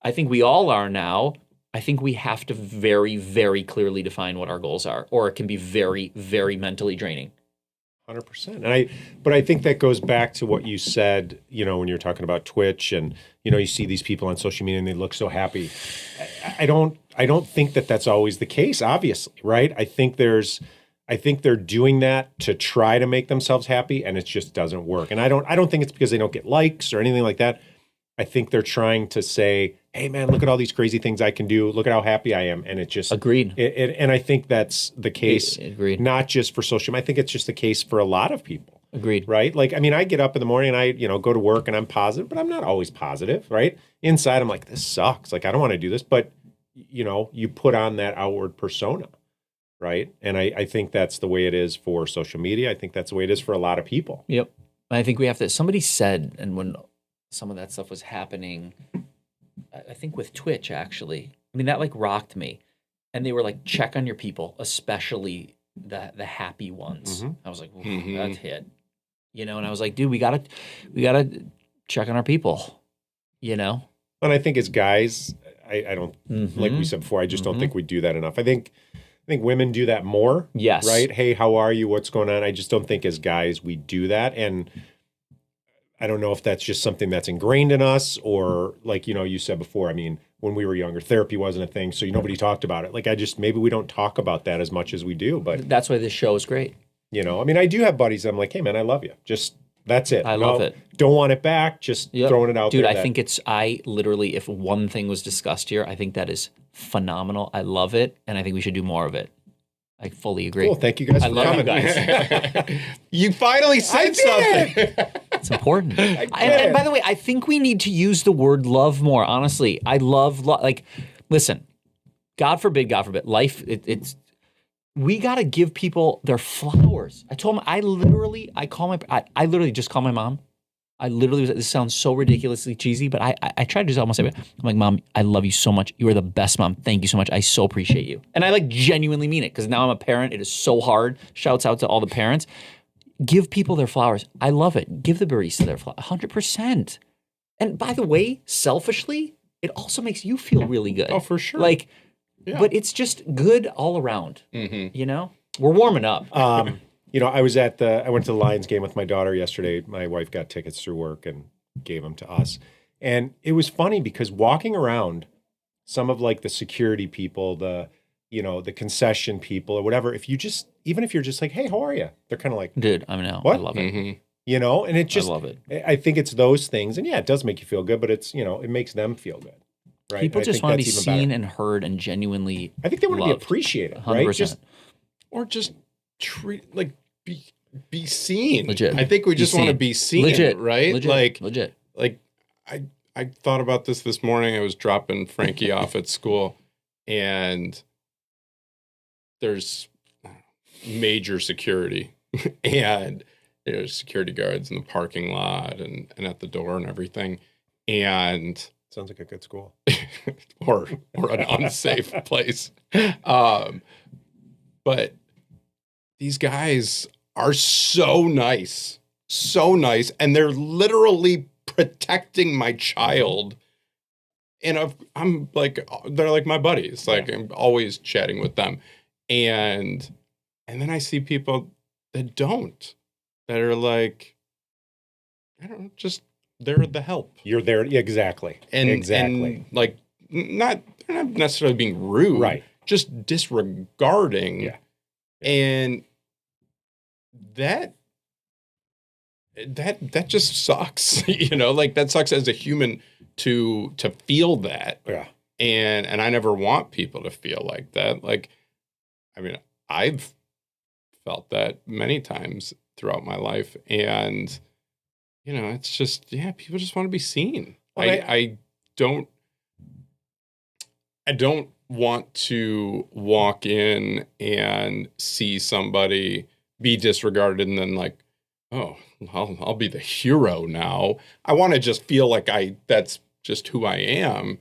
S1: I think we all are now. I think we have to very, very clearly define what our goals are, or it can be very, very mentally draining.
S2: 100%. But I think that goes back to what you said, when you're talking about Twitch and, you see these people on social media and they look so happy. I don't think that that's always the case, obviously, right? I think they're doing that to try to make themselves happy and it just doesn't work. And I don't think it's because they don't get likes or anything like that. I think they're trying to say, hey man, look at all these crazy things I can do. Look at how happy I am. And it just
S1: agreed.
S2: And I think that's the case,
S1: agreed.
S2: Not just for social media. I think it's just the case for a lot of people.
S1: Agreed.
S2: Right? I get up in the morning and I, go to work and I'm positive, but I'm not always positive, right? Inside I'm like, this sucks. I don't want to do this. But, you put on that outward persona, right? And I think that's the way it is for social media. I think that's the way it is for a lot of people.
S1: Yep. I think we have to, somebody said, and when some of that stuff was happening, I think with Twitch, actually, that rocked me. And they were like, check on your people, especially the happy ones. Mm-hmm. I was like, that's hit. And I was like, dude, we gotta check on our people, And
S2: I think as guys, I don't, like we said before, I just don't think we do that enough. I think women do that more.
S1: Yes.
S2: Right? Hey, how are you? What's going on? I just don't think as guys we do that. And I don't know if that's just something that's ingrained in us or you said before, when we were younger, therapy wasn't a thing. So nobody talked about it. Maybe we don't talk about that as much as we do, but
S1: that's why this show is great.
S2: I do have buddies. I'm like, hey man, I love you. Just, that's it.
S1: I love it.
S2: Don't want it back. Just throwing it out
S1: there.
S2: Dude,
S1: I think I literally, if one thing was discussed here, I think that is phenomenal. I love it. And I think we should do more of it. I fully agree.
S2: Cool. Thank you guys for coming.
S1: You guys.
S3: You finally said something.
S1: It's important. And by the way, I think we need to use the word love more. Honestly, I love listen, God forbid, life, we got to give people their flowers. I told him, I literally just call my mom. This sounds so ridiculously cheesy, but I tried to almost say it. I'm like, Mom, I love you so much. You are the best mom. Thank you so much. I so appreciate you. And I like genuinely mean it because now I'm a parent. It is so hard. Shouts out to all the parents. Give people their flowers. I love it. Give the barista their flowers. 100%. And by the way, selfishly, it also makes you feel really good.
S3: Oh, for sure.
S1: Like, but it's just good all around. You know, we're warming up.
S2: You know, I went to the Lions game with my daughter yesterday. My wife got tickets through work and gave them to us. And it was funny because walking around, some of like the security people, the concession people or whatever, even if you're just like, hey, how are you? They're kind of like,
S1: dude, I know.
S2: What?
S1: I love it.
S2: You know, and I
S1: love it.
S2: I think it's those things. And yeah, it does make you feel good, but it's, it makes them feel good. Right.
S1: People just want to be seen and heard and genuinely
S2: I think they want to be appreciated, 100%. Right?
S3: Or just be seen.
S1: Legit.
S3: I think we just want to be seen.
S1: Legit.
S3: Right?
S1: Legit.
S3: Like I thought about this morning. I was dropping Frankie off at school and there's major security and there's security guards in the parking lot and at the door and everything. And
S2: sounds like a good school.
S3: or an unsafe place. But these guys are so nice, and they're literally protecting my child. And I'm like, they're like my buddies. Like I'm always chatting with them, and then I see people that are like, I don't know, just they're the help.
S2: You're there, exactly,
S3: and like they're not necessarily being rude,
S2: right?
S3: Just disregarding, and that just sucks, like that sucks as a human to feel that.
S2: Yeah.
S3: And I never want people to feel like that. Like, I mean, I've felt that many times throughout my life. And, it's just, people just want to be seen. Well, I don't want to walk in and see somebody be disregarded and then like, oh, I'll be the hero now. I want to just feel like that's just who I am.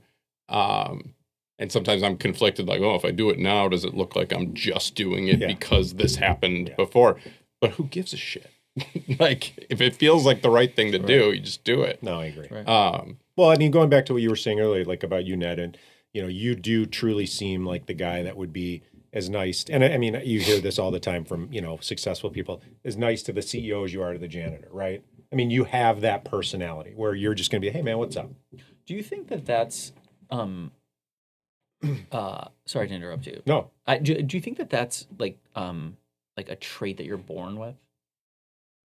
S3: And sometimes I'm conflicted, like, oh, if I do it now, does it look like I'm just doing it because this happened before? But who gives a shit? Like, if it feels like the right thing to do, you just do it.
S2: No, I agree.
S1: Right.
S2: Well, I mean, going back to what you were saying earlier, like about you, Ned, and, you do truly seem like the guy that would be as nice, and I mean, you hear this all the time from, successful people, as nice to the CEO as you are to the janitor, right? I mean, you have that personality where you're just going to be, hey, man, what's up?
S1: Do you think that that's, sorry to interrupt you.
S2: No.
S1: Do you think that that's like a trait that you're born with?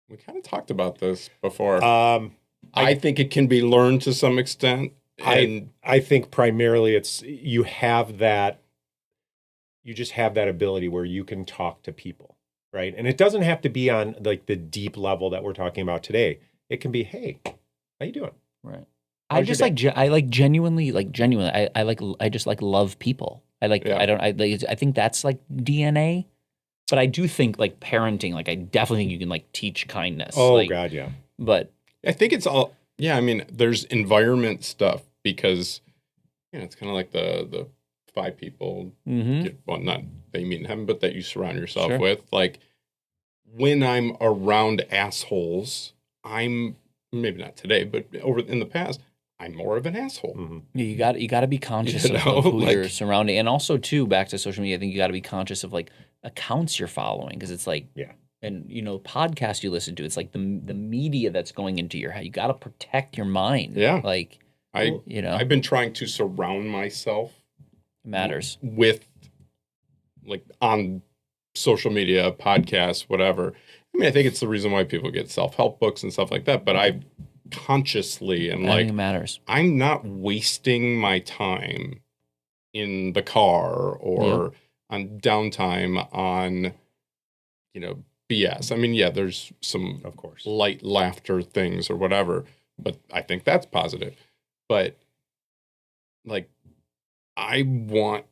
S3: We kind of talked about this before. I think it can be learned to some extent. And
S2: I think primarily you just have that ability where you can talk to people, right? And it doesn't have to be on like the deep level that we're talking about today. It can be, hey, how you doing?
S1: Right. I just genuinely. I just like love people. I think that's like DNA. But I do think like parenting, like I definitely think you can like teach kindness.
S2: Oh God, yeah.
S1: But
S3: I think it's all, I mean, there's environment stuff because, it's kind of like the 5 people, well, not that you meet in heaven, but that you surround yourself with. Like, when I'm around assholes, I'm, maybe not today, but in the past, I'm more of an asshole.
S1: Mm-hmm. Yeah, you got to be conscious of who you're surrounding. And also, too, back to social media, I think you got to be conscious of, like, accounts you're following. Because it's like, and, podcasts you listen to, it's like the media that's going into your head. You got to protect your mind.
S3: Yeah.
S1: Like,
S3: I've been trying to surround myself
S1: matters
S3: with, like, on social media, podcasts, whatever. I mean, I think it's the reason why people get self-help books and stuff like that. But I consciously and
S1: I think it matters.
S3: I'm not wasting my time in the car or on downtime on, BS. I mean, there's some,
S2: of course,
S3: light laughter things or whatever, but I think that's positive. But like, I want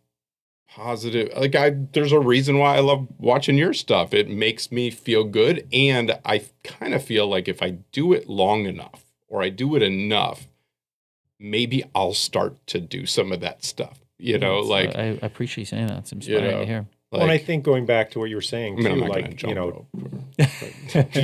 S3: positive. Like there's a reason why I love watching your stuff. It makes me feel good, and I kind of feel like if I do it long enough or I do it enough, maybe I'll start to do some of that stuff. You know, like
S1: I appreciate you saying that. It's inspiring to hear.
S3: Like,
S2: well, and I think going back to what you were saying too,
S3: I'm not
S2: like
S3: gonna jump rope.
S2: do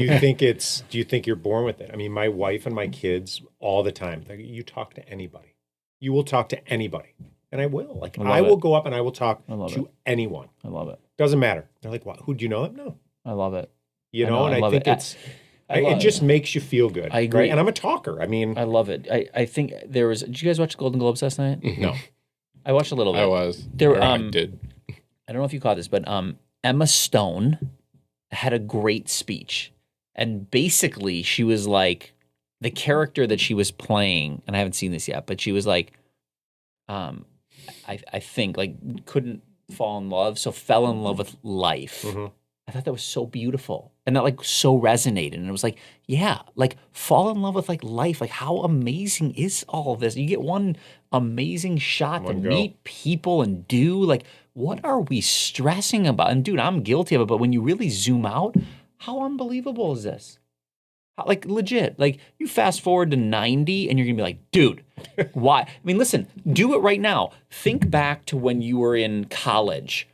S2: you think you're born with it? I mean, my wife and my kids all the time, you talk to anybody. You will talk to anybody. And I will. Like I will go up and I will talk to anyone.
S1: I love it.
S2: Doesn't matter. They're like, "What? Who do you know them?" No.
S1: I love it.
S2: You know, and I think it just makes you feel good.
S1: I agree.
S2: Right? And I'm a talker. I mean,
S1: I love it. I think there was. Did you guys watch the Golden Globes last night?
S2: no.
S1: I watched a little bit.
S3: I was.
S1: I
S3: did.
S1: I don't know if you caught this, but Emma Stone had a great speech. And basically, she was like, the character that she was playing, and I haven't seen this yet, but she was like, I think, like, couldn't fall in love, so fell in love with life.
S2: Mm-hmm.
S1: I thought that was so beautiful. And that, like, so resonated. And it was like, yeah, like, fall in love with, like, life. Like, how amazing is all of this? You get one amazing shot to meet people and do, like, what are we stressing about? And, dude, I'm guilty of it, but when you really zoom out, how unbelievable is this? Like, legit. Like, you fast forward to 90 and you're going to be like, dude, why? I mean, listen, do it right now. Think back to when you were in college.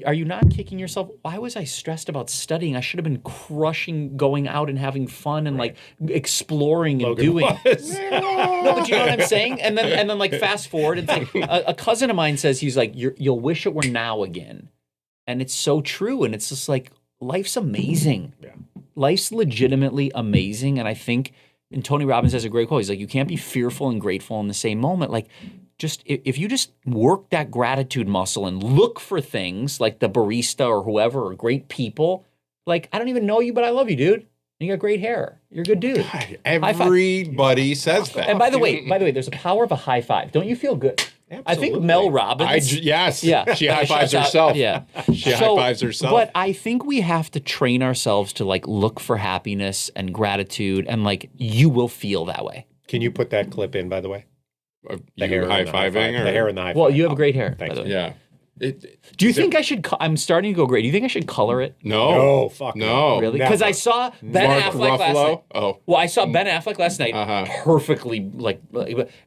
S1: Are you not kicking yourself? Why was I stressed about studying? I should have been crushing, going out and having fun and like exploring and doing. No, but you know what I'm saying? And then like fast forward, it's like a cousin of mine says he's like, you'll wish it were now again, and it's so true. And it's just like life's amazing.
S2: Yeah.
S1: Life's legitimately amazing, and I think. And Tony Robbins has a great quote. He's like, you can't be fearful and grateful in the same moment. Like, just if you just work that gratitude muscle and look for things like the barista or whoever or great people, like, I don't even know you, but I love you, dude. You got great hair. You're a good dude.
S3: God, everybody says that.
S1: And by the way, there's a power of a high five. Don't you feel good?
S2: Absolutely.
S1: I think Mel Robbins.
S3: Yes.
S1: Yeah.
S3: She high fives herself.
S1: Yeah.
S3: She high fives herself.
S1: But I think we have to train ourselves to like look for happiness and gratitude, and like you will feel that way.
S2: Can you put that clip in, by the way?
S3: You high fiving?
S2: The hair and the high five.
S1: Well, you have great hair.
S2: Thanks.
S1: By the way.
S3: Yeah.
S1: Do you think I should? I'm starting to go great. Do you think I should color it?
S3: No.
S2: Fuck
S3: no.
S1: Really? Because I saw Ben
S3: Mark
S1: Affleck last
S3: Ruffalo?
S1: night.
S3: Oh.
S1: Well, I saw Ben Affleck last night perfectly, like,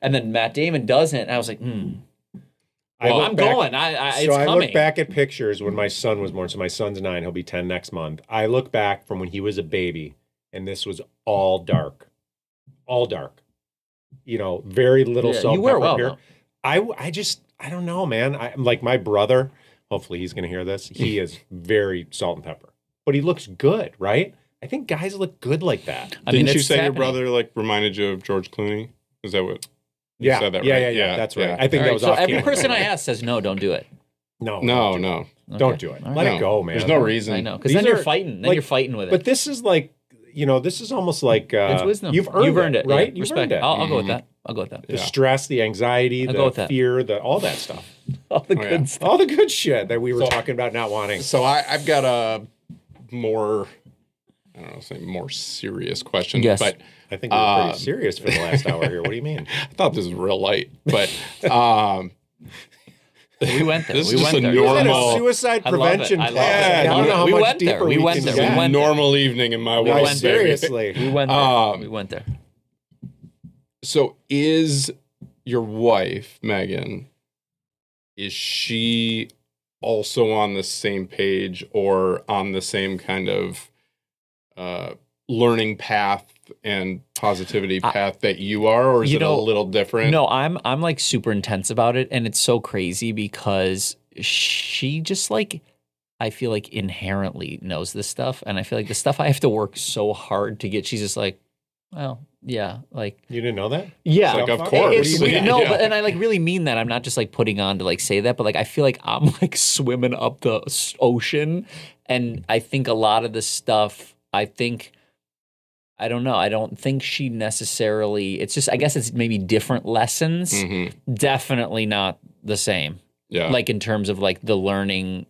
S1: and then Matt Damon doesn't. And I was like, Well, I'm going. It's
S2: I
S1: coming.
S2: look back at pictures when my son was born. So my son's 9. He'll be 10 next month. I look back from when he was a baby, and this was all dark. All dark. You know, very little salt
S1: you wear
S2: pepper
S1: well,
S2: here.
S1: though.
S2: I don't know, man. I'm like my brother. Hopefully he's going to hear this. He is very salt and pepper, but he looks good, right? I think guys look good like that.
S3: Didn't you say your brother like reminded you of George Clooney? Is that what? You said that, right?
S2: Yeah. That's right. I think that was
S1: so
S2: off
S1: every
S2: camera.
S1: person I ask says no, don't do it.
S2: No.
S3: No.
S2: Don't do it. Let it go, man.
S3: There's no reason.
S1: I know, because then you're fighting. Then you're fighting with it.
S2: But this is like, this is almost like
S1: it's wisdom.
S2: you've earned it, right?
S1: Yeah.
S2: You've
S1: Respect.
S2: earned it.
S1: I'll go with that. I'll go with that.
S2: The stress, the anxiety,
S1: I'll go with
S2: the
S1: that.
S2: fear, all that stuff.
S1: All the good stuff.
S2: All the good shit that we were talking about not wanting.
S3: So I've got a more, I don't know, say more serious question.
S1: Yes.
S3: But
S2: I think we were pretty serious for the last hour here. What do you mean?
S3: I thought this was real light, but
S1: We went there.
S3: This
S1: we
S3: is just
S1: went
S3: a
S1: there.
S3: normal-
S2: suicide
S1: I love it.
S2: prevention
S1: I love
S2: class.
S1: it.
S2: I don't know how
S1: We
S2: much
S1: went there.
S2: deeper
S1: We
S2: we
S1: went
S2: can
S1: there.
S2: get.
S1: We went
S3: normal evening in my world.
S2: Seriously.
S1: We went there. We went there.
S3: So is your wife, Megan, is she also on the same page or on the same kind of learning path and positivity path that you are, or is it a little different?
S1: No, I'm like super intense about it, and it's so crazy because she just like, I feel like inherently knows this stuff, and I feel like the stuff I have to work so hard to get, she's just like, well, yeah, like
S2: You didn't know that?
S1: yeah,
S3: Like, of course.
S1: It's
S3: What do you
S1: weird.
S3: mean?
S1: No,
S3: Yeah.
S1: but and I like really mean that. I'm not just like putting on to like say that, but like I feel like I'm like swimming up the ocean, and I think a lot of the stuff. I don't know. I don't think she necessarily. It's just. I guess it's maybe different lessons.
S3: Mm-hmm.
S1: Definitely not the same.
S3: Yeah.
S1: Like in terms of like the learning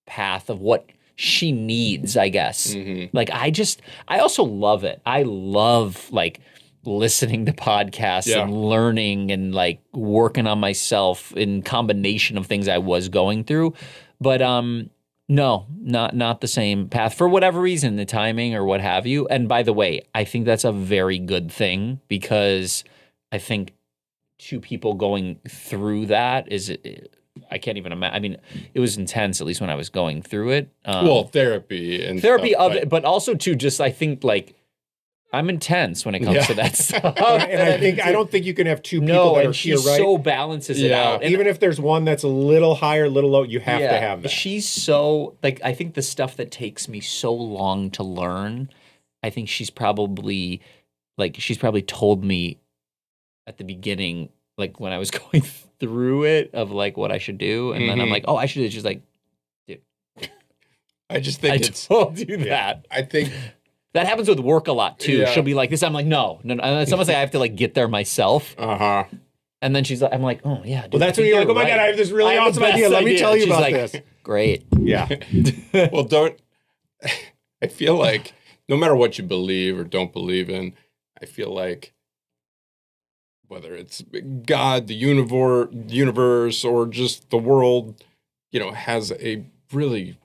S1: path of what she needs. I guess.
S3: Mm-hmm.
S1: Like I also love it. I love like listening to podcasts and learning and like working on myself in combination of things I was going through. But no, not the same path for whatever reason, the timing or what have you. And by the way, I think that's a very good thing because I think two people going through that is, I can't even imagine. I mean, it was intense, at least when I was going through it.
S3: Therapy and
S1: therapy
S3: stuff,
S1: of it, but also too, just I think like I'm intense when it comes to that stuff.
S2: And I don't think you can have two people that are
S1: she
S2: here, right?
S1: so balances it out. And
S2: even if there's one that's a little higher, a little low, you have to have that.
S1: She's so like, I think the stuff that takes me so long to learn, I think she's probably told me at the beginning, like when I was going through it, of like what I should do, and then I'm like, oh, I should. She's like, dude,
S3: I just think
S1: I told you that.
S3: I think.
S1: That happens with work a lot too.
S3: Yeah.
S1: She'll be like this. I'm like, no. Someone say I have to like get there myself. And then she's like, I'm like, oh yeah. Dude,
S2: well, that's when you're like, oh my God, I have this really awesome idea. Let me tell you about this.
S1: Great.
S2: Yeah.
S3: Well, I feel like no matter what you believe or don't believe in, I feel like whether it's God, the universe, or just the world, has a really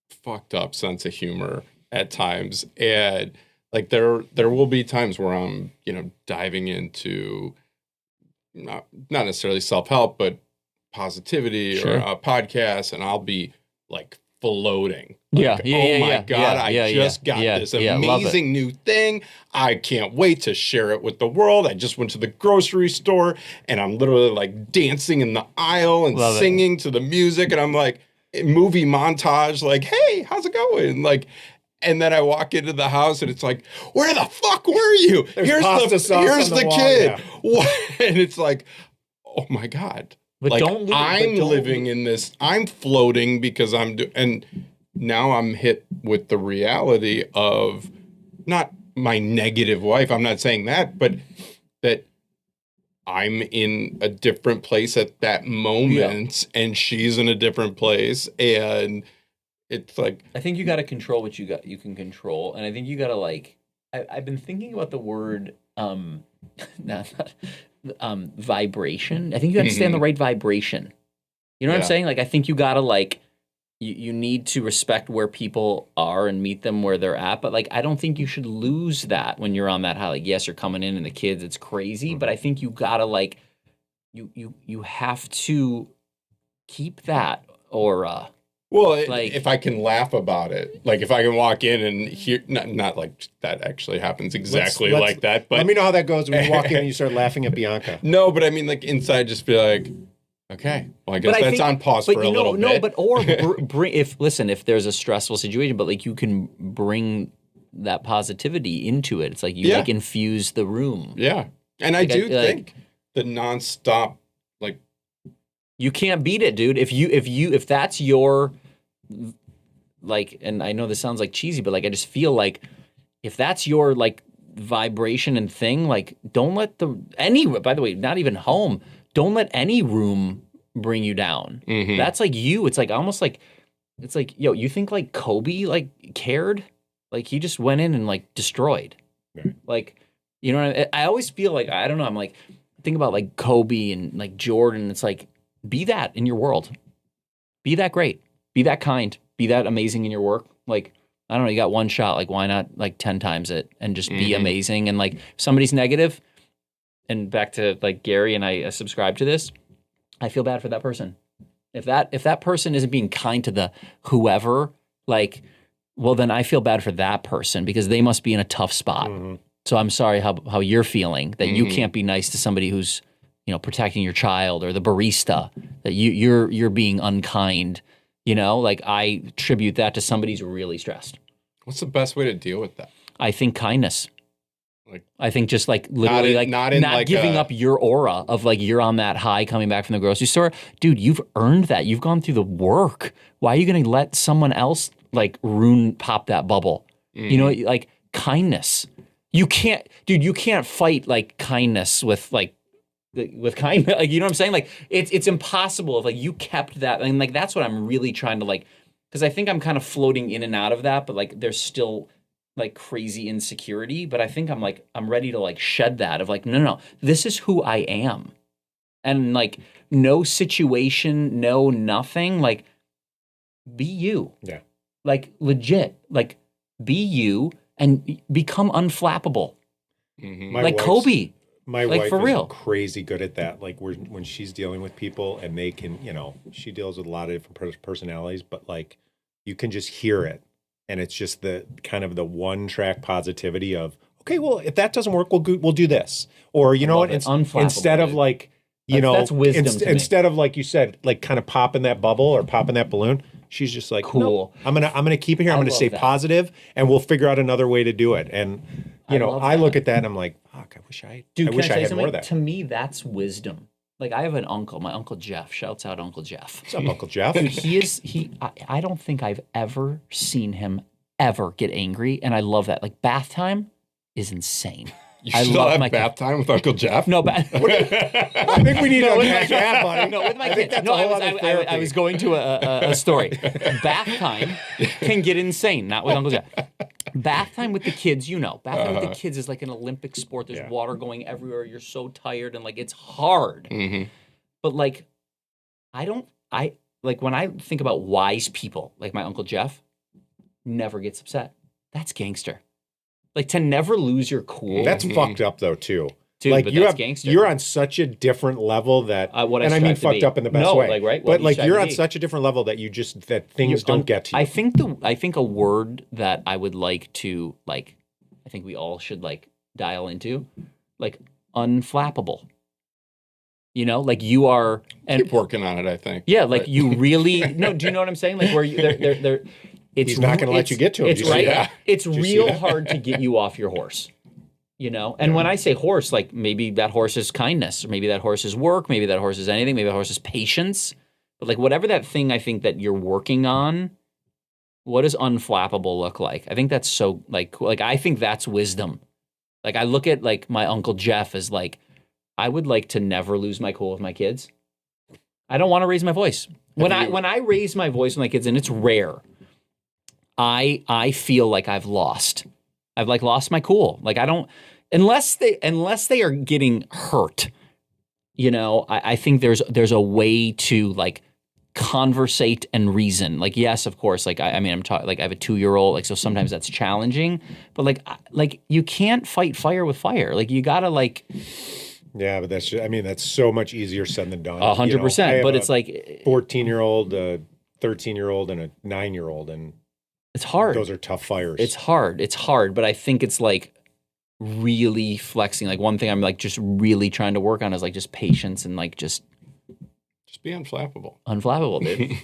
S3: fucked up sense of humor at times. And like there will be times where I'm, diving into not necessarily self-help, but positivity or a podcast, and I'll be like floating. Like, oh my God, I just got this amazing new thing. I can't wait to share it with the world. I just went to the grocery store and I'm literally like dancing in the aisle and singing to the music. And I'm like, movie montage, like, hey, how's it going? Like, and then I walk into the house and it's like, where the fuck were you? Here's the kid. Yeah. And it's like, oh my God. But like, I'm living in this, I'm floating because and now I'm hit with the reality of not my negative wife. I'm not saying that, but that I'm in a different place at that moment and she's in a different place. And it's like,
S1: I think you got to control what you can control. And I think you got to like, I've been thinking about the word, vibration. I think you have to stay on the right vibration. You know what I'm saying? Like, I think you got to like, you need to respect where people are and meet them where they're at. But like, I don't think you should lose that when you're on that high. Like, yes, you're coming in and the kids, it's crazy. But I think you got to like, you have to keep that aura.
S3: Well, like, if I can laugh about it, like if I can walk in and hear, not like that actually happens exactly like that, but
S2: let me know how that goes when you walk in and you start laughing at Bianca.
S3: No, but I mean, like inside, just be like, okay, well, I guess that's on pause for a little bit.
S1: No, but or bring if there's a stressful situation, but like you can bring that positivity into it. It's like you like infuse the room.
S3: Yeah, and like, I do think the nonstop, like,
S1: you can't beat it, dude. If that's your, like, and I know this sounds like cheesy, but like I just feel like if that's your like vibration and thing, like don't let by the way, not even home, don't let any room bring you down. Mm-hmm. That's like you. It's like almost like, it's like, yo, you think like Kobe like cared? Like he just went in and like destroyed. Right. Like, you know what I mean? I always feel like, I don't know, I'm like, think about like Kobe and like Jordan. It's like, be that in your world. Be that great. Be that kind. Be that amazing in your work. Like, I don't know, you got one shot. Like, why not like 10 times it and just be amazing? And like, if somebody's negative, and back to like Gary and I subscribe to this, I feel bad for that person. If that person isn't being kind to the whoever, like, well, then I feel bad for that person because they must be in a tough spot. Mm-hmm. So I'm sorry how you're feeling that you can't be nice to somebody who's, protecting your child, or the barista, that you're being unkind, like I attribute that to somebody who's really stressed.
S3: What's the best way to deal with that?
S1: I think kindness. Like, I think just like literally not giving up your aura of like you're on that high coming back from the grocery store. Dude, you've earned that. You've gone through the work. Why are you going to let someone else like pop that bubble? Like kindness. You can't fight like kindness with kindness, like, you know what I'm saying? Like it's impossible if like you kept that. And like, that's what I'm really trying to like, because I think I'm kind of floating in and out of that, but like there's still like crazy insecurity, but I think I'm ready to like shed that of like, no, this is who I am. And like no situation, no nothing, like be you.
S2: Yeah.
S1: Like legit, like be you and become unflappable. Like Kobe.
S2: My
S1: like,
S2: wife
S1: for
S2: is
S1: real.
S2: crazy good at that. Like when she's dealing with people and they can, she deals with a lot of different personalities, but like you can just hear it. And it's just the kind of the one track positivity of, okay, well, if that doesn't work, we'll do this. Or, you know what, instead of like,
S1: that's wisdom to me.
S2: Instead of like you said, like kind of popping that bubble or popping that balloon, she's just like,
S1: cool.
S2: No, I'm gonna keep it here. I'm gonna stay positive, and we'll figure out another way to do it. And I look at that and I'm like, fuck, I wish I had more of that.
S1: To me, that's wisdom. Like I have an uncle, my Uncle Jeff. Shouts out Uncle Jeff.
S2: What's up, Uncle Jeff?
S1: Dude, I don't think I've ever seen him ever get angry, and I love that. Like bath time is insane.
S3: I still have bath time with Uncle Jeff?
S1: No,
S2: I think we need to unpack that, buddy.
S1: No, with my kids. No, I was going to a story. Bath time can get insane, not with Uncle Jeff. Bath time with the kids, Bath time with the kids is like an Olympic sport. There's water going everywhere. You're so tired, and like it's hard.
S3: Mm-hmm.
S1: But like, when I think about wise people, like my Uncle Jeff, never gets upset. That's gangster. Like to never lose your cool.
S2: That's fucked up though too.
S1: Dude,
S2: like
S1: but that's gangster.
S2: You're on such a different level that, and I mean fucked up in the best way.
S1: Like, right?
S2: But like you're on such a different level that that things don't get to you.
S1: I think a word that I would like to like, I think we all should like dial into, like unflappable. Like you are.
S3: And keep working on it. I think.
S1: Yeah, like you really. No, do you know what I'm saying? Like where they're.
S2: He's not going to let you get to him.
S1: It's right. Yeah. It's real hard to get you off your horse, And when I say horse, like maybe that horse is kindness, or maybe that horse is work, maybe that horse is anything, maybe that horse is patience. But like whatever that thing I think that you're working on, what does unflappable look like? I think that's so like I think that's wisdom. Like I look at like my Uncle Jeff as like, I would like to never lose my cool with my kids. I don't want to raise my voice. When I raise my voice with my kids, and it's rare. I feel like I've lost my cool. Like I don't, unless they are getting hurt, I think there's a way to like conversate and reason. Like, yes, of course. Like, I'm talking like I have a 2-year-old, like, so sometimes that's challenging, but like you can't fight fire with fire. Like you gotta like,
S2: yeah, but that's so much easier said than done.
S1: 100%. But it's like
S2: 14-year-old, a 13-year-old, and a 9-year-old, and
S1: it's hard.
S2: Those are tough fires.
S1: It's hard, but I think it's like really flexing. Like one thing I'm like just really trying to work on is like just patience and like just
S3: be unflappable.
S1: Unflappable, dude.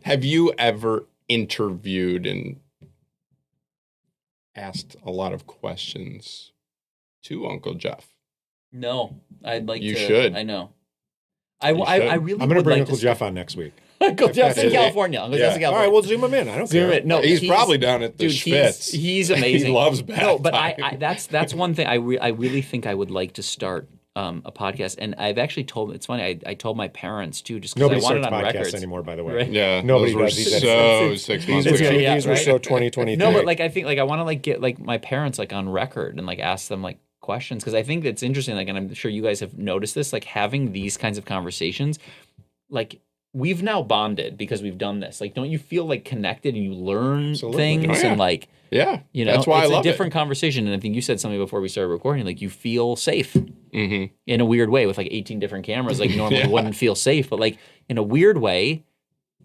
S3: Have you ever interviewed and asked a lot of questions to Uncle Jeff?
S1: No, I'd like to.
S3: You should.
S1: I know. I really.
S2: I'm going to bring Uncle Jeff on next week.
S1: Uncle Jeff's in California. Uncle Jeff's in California.
S2: All right, we'll zoom him in. I don't care.
S1: No,
S3: he's probably down at the Schwitz.
S1: He's amazing.
S3: He loves bath.
S1: No, but that's one thing I really think I would like to start a podcast. And I've actually told. It's funny. I told my parents too, just because I wanted on records
S2: anymore. By the way,
S1: right?
S3: Yeah,
S2: nobody
S3: does
S2: these.
S3: So 6 months ago.
S2: These were so 2023.
S1: No, but like I think like I want to like get like my parents like on record and like ask them like questions, because I think it's interesting. Like, and I'm sure you guys have noticed this. Like having these kinds of conversations, like. We've now bonded because we've done this. Like, don't you feel like connected and you learn things and like,
S3: that's why
S1: it's
S3: I love
S1: a different conversation. And I think you said something before we started recording, like you feel safe
S3: in
S1: a weird way with like 18 different cameras. Like normally wouldn't feel safe, but like in a weird way,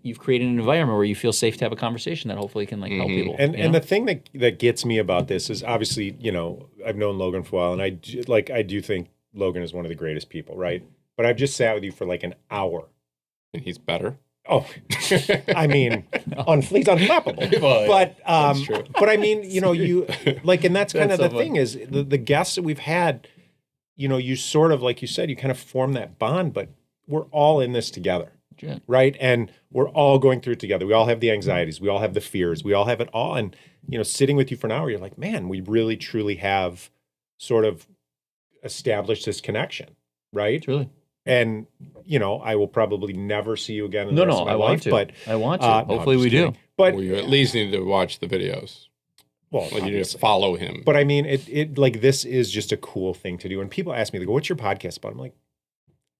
S1: you've created an environment where you feel safe to have a conversation that hopefully can like help people.
S2: And the thing that gets me about this is obviously, I've known Logan for a while, and I do think Logan is one of the greatest people, right? But I've just sat with you for like an hour.
S3: And he's better.
S2: Oh, I mean, he's unflappable. Well, but I mean, you like, and that's kind of the thing is the guests that we've had, you sort of, like you said, you kind of form that bond, but we're all in this together, right? And we're all going through it together. We all have the anxieties. We all have the fears. We all have it all. And, sitting with you for an hour, you're like, man, we really, truly have sort of established this connection, right?
S1: Truly.
S2: And, I will probably never see you again in
S1: the
S2: rest
S1: rest
S2: of my
S1: I
S2: life.
S1: Want to.
S2: But
S1: I want to. Hopefully we do.
S2: But
S3: you at least need to watch the videos.
S2: well,
S3: Like you need to
S2: obviously.
S3: follow him.
S2: But I mean, it like this is just a cool thing to do. And people ask me, they go, "What's your podcast about?" I'm like,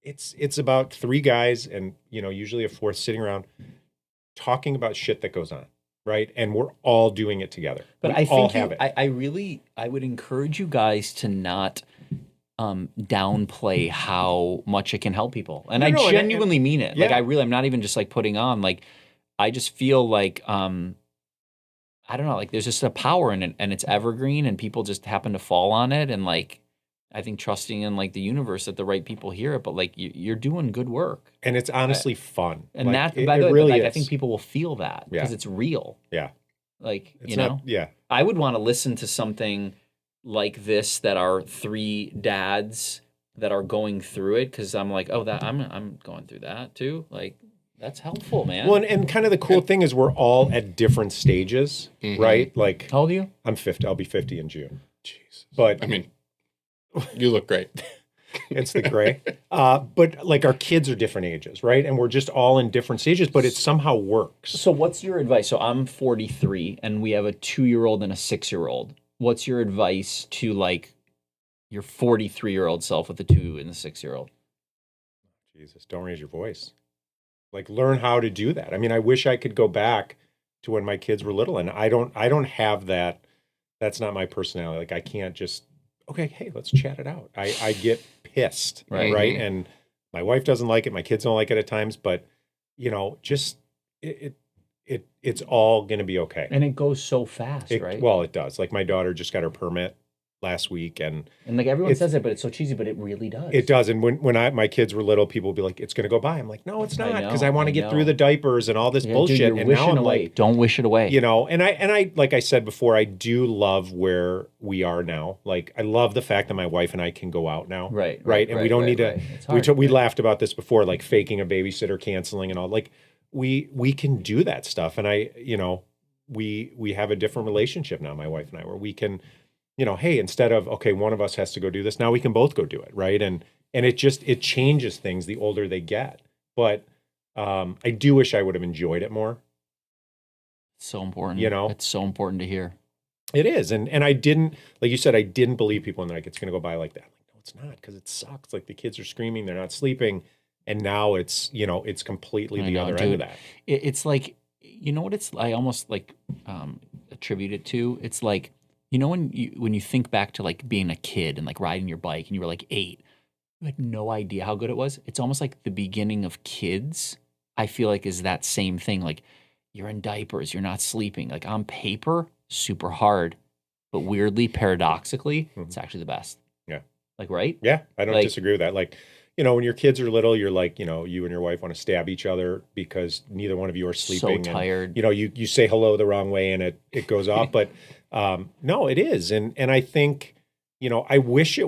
S2: it's about three guys and usually a fourth sitting around talking about shit that goes on, right? And we're all doing it together.
S1: But
S2: we
S1: I
S2: all
S1: think
S2: have it.
S1: I would encourage you guys to not downplay how much it can help people. And I
S2: No,
S1: genuinely mean it. Like
S2: yeah.
S1: I'm not even just like putting on, like, I just feel like, I don't know, like there's just a power in it and it's evergreen and people just happen to fall on it. And like, I think trusting in like the universe that the right people hear it, but like you're doing good work.
S2: And it's honestly fun.
S1: And
S2: like,
S1: that, by the
S2: it
S1: way,
S2: really
S1: like
S2: is.
S1: I think people will feel that because
S2: Yeah.
S1: it's real.
S2: Yeah.
S1: Like,
S2: It's not, yeah.
S1: I would want to listen to something like this that are three dads that are going through it because I'm like, oh, that I'm going through that too. Like, that's helpful, man.
S2: Well, and kind of the cool thing is we're all at different stages, right? Like,
S1: How old are you?
S2: I'm 50. I'll be 50 in June.
S3: Jesus.
S2: But
S3: I mean, you look great.
S2: it's the gray. But like our kids are different ages, right? And we're just all in different stages, but it somehow works.
S1: So what's your advice? So I'm 43 and we have a 2-year-old and a 6-year-old. What's your advice to like your 43-year-old self with the 2 and the 6-year-old?
S2: Jesus, don't raise your voice. Like learn how to do that. I mean, I wish I could go back to when my kids were little and I don't have that. That's not my personality. Like I can't just, okay, hey, let's chat it out. I get pissed, right? And my wife doesn't like it. My kids don't like it at times, but just it's all going to be okay.
S1: And it goes so fast, right?
S2: Well, it does. Like my daughter just got her permit last week and
S1: like everyone says it, but it's so cheesy, but it really does.
S2: It does. And when my kids were little, people would be like, it's going to go by. I'm like, no, it's not. Because I want to get through the diapers and all this bullshit.
S1: Dude,
S2: and now I'm
S1: away.
S2: like,
S1: don't wish it away.
S2: And I, like I said before, I do love where we are now. Like, I love the fact that my wife and I can go out now.
S1: Right.
S2: And we don't need to,
S1: It's hard,
S2: we laughed about this before, like faking a babysitter, canceling and all. Like, we can do that stuff. And we have a different relationship now, my wife and I, where we can, hey, instead of, okay, one of us has to go do this, now we can both go do it, right? And it changes things the older they get. But I do wish I would have enjoyed it more.
S1: So important. It's so important to hear.
S2: It is. And I didn't, like you said, I didn't believe people and like, it's going to go by like that. I'm like, no, it's not, because it sucks. Like the kids are screaming, they're not sleeping. And now it's, it's completely the other end of that.
S1: It's like, what it's, I almost like attribute it to, it's like, when you think back to like being a kid and like riding your bike and you were like 8, you had no idea how good it was. It's almost like the beginning of kids, I feel like, is that same thing. Like you're in diapers, you're not sleeping. Like on paper, super hard, but weirdly, paradoxically, it's actually the best.
S2: Yeah.
S1: Like, right?
S2: Yeah, I don't disagree with that. Like, when your kids are little, you're like, you and your wife want to stab each other because neither one of you are sleeping.
S1: So tired.
S2: And, you say hello the wrong way and it goes off. But no, it is. And I think, I wish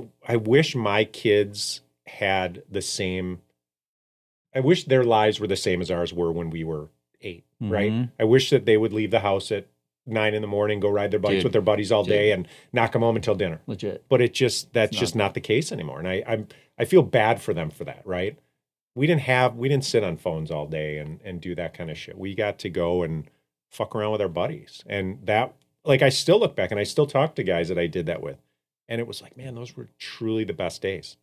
S2: my kids had the same, I wish their lives were the same as ours were when we were 8, right? I wish that they would leave the house at 9 a.m, go ride their bikes with their buddies all day and not come home until dinner.
S1: Legit.
S2: But that's just not the case anymore. And I feel bad for them for that, right? We didn't sit on phones all day and do that kind of shit. We got to go and fuck around with our buddies. And that, like, I still look back and I still talk to guys that I did that with. And it was like, man, those were truly the best days.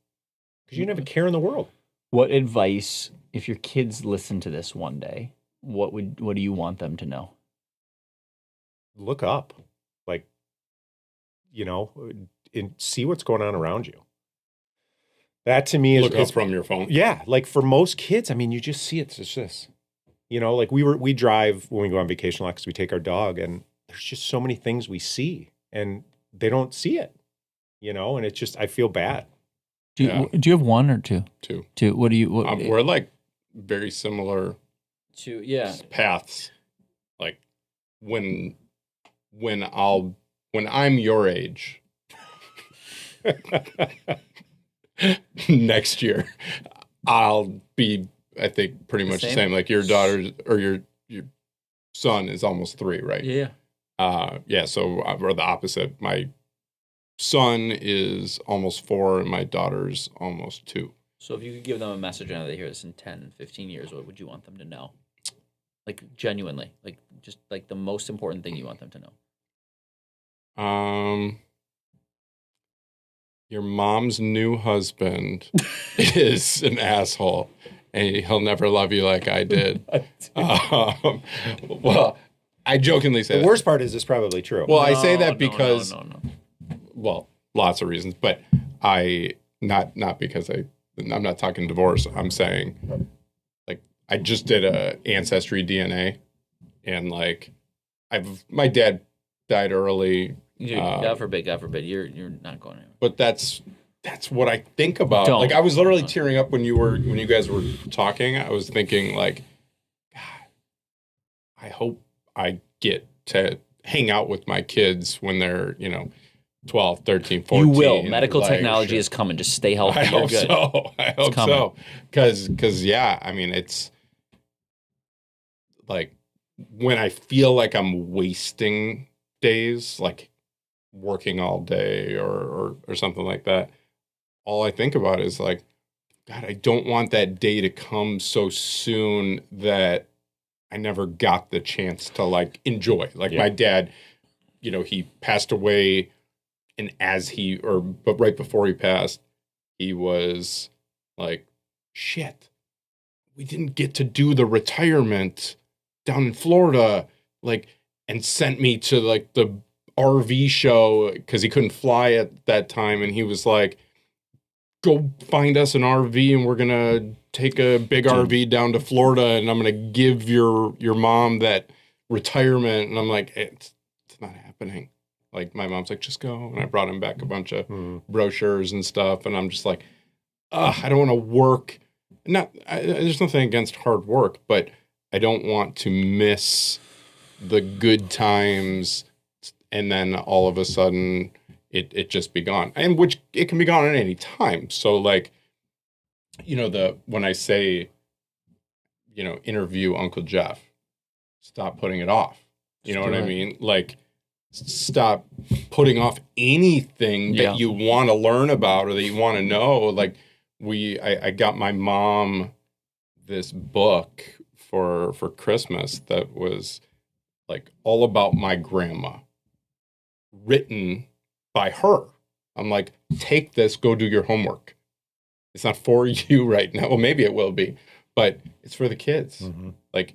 S2: Because you didn't have a care in the world.
S1: What advice, if your kids listen to this one day, what do you want them to know?
S2: Look up, like, and see what's going on around you. That to me is
S3: look up from your phone.
S2: Yeah, like for most kids, I mean, you just see it's just this. Like we drive when we go on vacation a lot because we take our dog, and there's just so many things we see, and they don't see it. And it's just, I feel bad.
S1: Do you have one or two?
S3: Two.
S1: What do you?
S3: We're like very similar. Paths. Like when I'm your age. Next year, I'll be, I think, pretty much the same. Like your daughter or your son is almost 3, right?
S1: Yeah.
S3: So we're the opposite. My son is almost 4 and my daughter's almost 2.
S1: So if you could give them a message, I know they hear this in 10, 15 years, what would you want them to know? Like genuinely, like just like the most important thing you want them to know.
S3: Your mom's new husband is an asshole, and he'll never love you like I did. Well, I jokingly say
S2: The worst part is this probably true.
S3: Well, I say that because,
S1: no.
S3: well, lots of reasons, but not because I'm not talking divorce. I'm saying, like, I just did a ancestry DNA, and like, my dad died early.
S1: God forbid, you're not going anywhere.
S3: But that's what I think about.
S1: Don't.
S3: Like, I was literally tearing up when you guys were talking. I was thinking, like, God, I hope I get to hang out with my kids when they're 12, 13, 14.
S1: You will. Medical
S3: like,
S1: technology
S3: sure.
S1: is coming. Just stay healthy.
S3: I
S1: You're
S3: hope
S1: good.
S3: so. I hope so. Because yeah, I mean, it's like when I feel like I'm wasting days, like working all day or something like that, all I think about is like, God, I don't want that day to come so soon that I never got the chance to like enjoy. Like my dad, he passed away, and but right before he passed, he was like, shit, we didn't get to do the retirement down in Florida, like, and sent me to like the RV show because he couldn't fly at that time, and he was like, go find us an RV and we're gonna take a big RV down to Florida and I'm gonna give your mom that retirement. And I'm like, it's not happening. Like, my mom's like, just go. And I brought him back a bunch of brochures and stuff, and I'm just like, I don't want to work. There's nothing against hard work, but I don't want to miss the good times and then all of a sudden it just be gone. And which it can be gone at any time. So like, when I say, interview Uncle Jeff, stop putting it off. You know what I mean? Like, stop putting off anything that you want to learn about or that you want to know. Like, I got my mom this book for Christmas that was like all about my grandma, written by her. I'm like, take this, go do your homework. It's not for you right now. Well, maybe it will be, but it's for the kids. Mm-hmm. Like,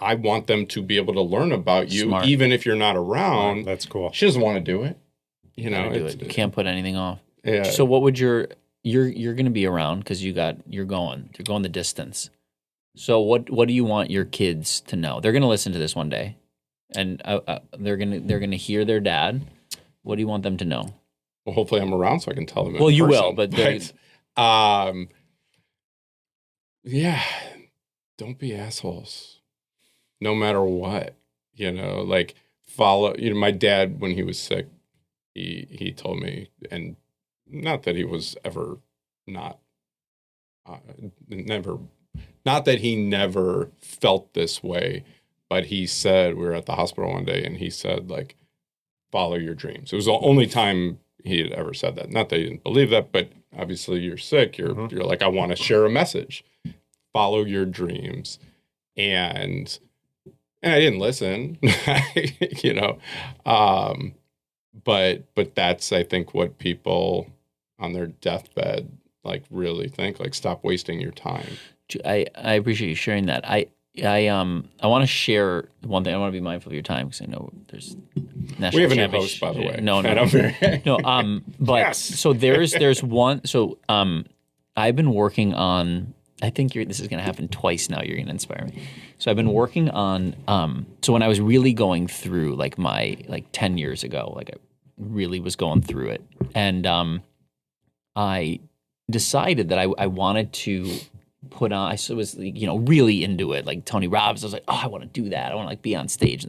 S3: I want them to be able to learn about you, Smart. Even if you're not around.
S2: That's cool.
S3: She doesn't want to do it. You
S1: can't put anything off.
S3: Yeah.
S1: So what would you're going to be around because you're going the distance. So what do you want your kids to know? They're going to listen to this one day, and they're going to hear their dad. What do you want them to know?
S3: Well, hopefully I'm around so I can tell them.
S1: Well, you will, but
S3: yeah, don't be assholes. No matter what, like follow. My dad, when he was sick, he told me, and not that he was ever not that he never felt this way, but he said, we were at the hospital one day, and he said, like, follow your dreams. It was the only time he had ever said that. Not that he didn't believe that, but obviously you're sick. You're like, I want to share a message. Follow your dreams. And I didn't listen, but that's, I think, what people on their deathbed like really think, like, stop wasting your time.
S1: I appreciate you sharing that. I want to share one thing. I want to be mindful of your time because I know there's national.
S3: We have a new host, by the way.
S1: No. But yes. So there's one. So I've been working on. I think this is going to happen twice now. You're going to inspire me. So I've been working on. So when I was really going through like my 10 years ago, like I really was going through it, and I decided that I wanted to put on. I was really into it, like Tony Robbins. I was like, oh, I want to do that. I want to be on stage,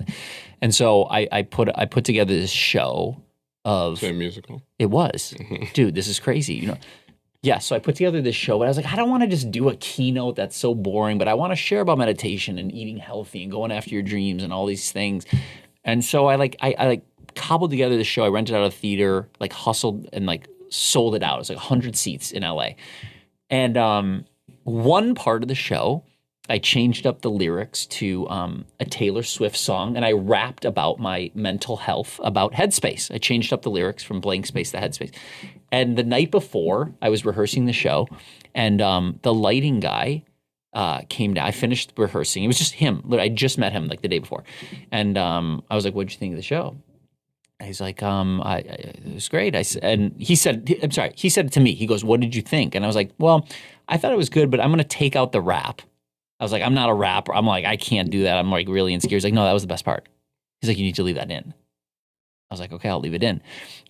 S1: and so I put together this show of
S3: a musical.
S1: It was, dude. This is crazy, Yeah, so I put together this show, but I was like, I don't want to just do a keynote that's so boring, but I want to share about meditation and eating healthy and going after your dreams and all these things. And so I cobbled together this show. I rented out a theater, like hustled and like sold it out. It was like 100 seats in LA. And one part of the show, I changed up the lyrics to a Taylor Swift song, and I rapped about my mental health, about Headspace. I changed up the lyrics from Blank Space to Headspace. And the night before, I was rehearsing the show, and the lighting guy came down. I finished rehearsing. It was just him. I just met him like the day before. And I was like, what'd you think of the show? And he's like, it was great. And he said, I'm sorry, he said it to me. He goes, what did you think? And I was like, well, I thought it was good, but I'm going to take out the rap. I was like, I'm not a rapper. I'm like, I can't do that. I'm like really insecure. He's like, no, that was the best part. He's like, you need to leave that in. I was like, okay, I'll leave it in.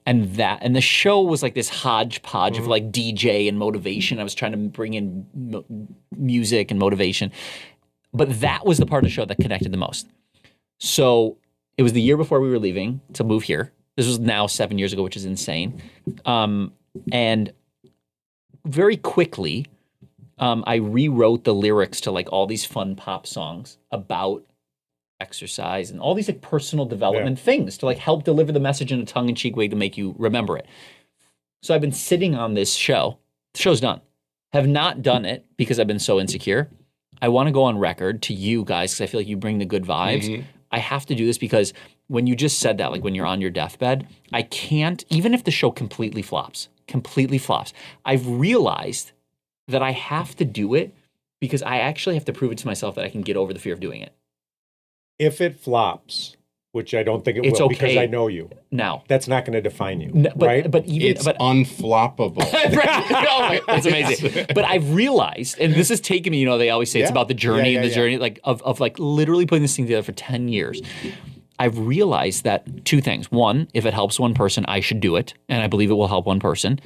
S1: And the show was like this hodgepodge of like DJ and motivation. I was trying to bring in music and motivation. But that was the part of the show that connected the most. So it was the year before we were leaving to move here. This was now 7 years ago, which is insane. And very quickly, I rewrote the lyrics to like all these fun pop songs about exercise and all these like personal development things to like help deliver the message in a tongue-in-cheek way to make you remember it. So I've been sitting on this show. The show's done. Have not done it because I've been so insecure. I want to go on record to you guys because I feel like you bring the good vibes. I have to do this because when you just said that, like when you're on your deathbed, I can't, even if the show completely flops, I've realized that I have to do it because I actually have to prove it to myself that I can get over the fear of doing it.
S2: If it flops, which I don't think it
S1: It's
S2: will
S1: okay.
S2: because I know you.
S1: Now.
S2: That's not going to define you,
S1: No,
S2: right?
S1: But even
S3: It's unfloppable.
S1: Right. That's amazing. But I've realized, and this has taken me, they always say it's about the journey and the journey, like of like literally putting this thing together for 10 years. I've realized that two things. One, if it helps one person, I should do it. And I believe it will help one person.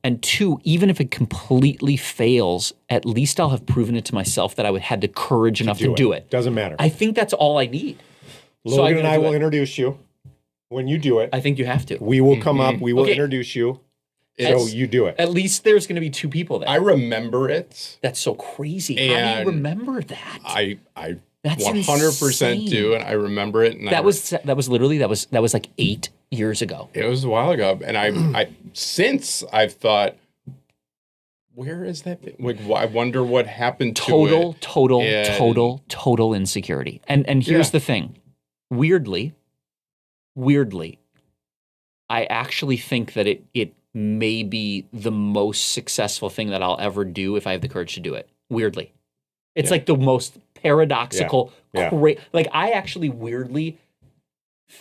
S1: And two, even if it completely fails, at least I'll have proven it to myself that I had the courage enough to do it.
S2: Doesn't matter.
S1: I think that's all I need.
S2: Logan and I will introduce you when you do it.
S1: I think you have to.
S2: We will come up. We will introduce you. So you do it.
S1: At least there's going to be two people there.
S3: I remember it.
S1: That's so crazy. How do you remember that?
S3: I
S1: That's
S3: 100%
S1: insane.
S3: do, and I remember it. And
S1: that was like 8 years ago.
S3: It was a while ago, and I since I've thought, where is that thing? Like, I wonder what happened to it.
S1: Total insecurity. And here's the thing. Weirdly, I actually think that it may be the most successful thing that I'll ever do if I have the courage to do it. Weirdly. It's like the most paradoxical, like I actually weirdly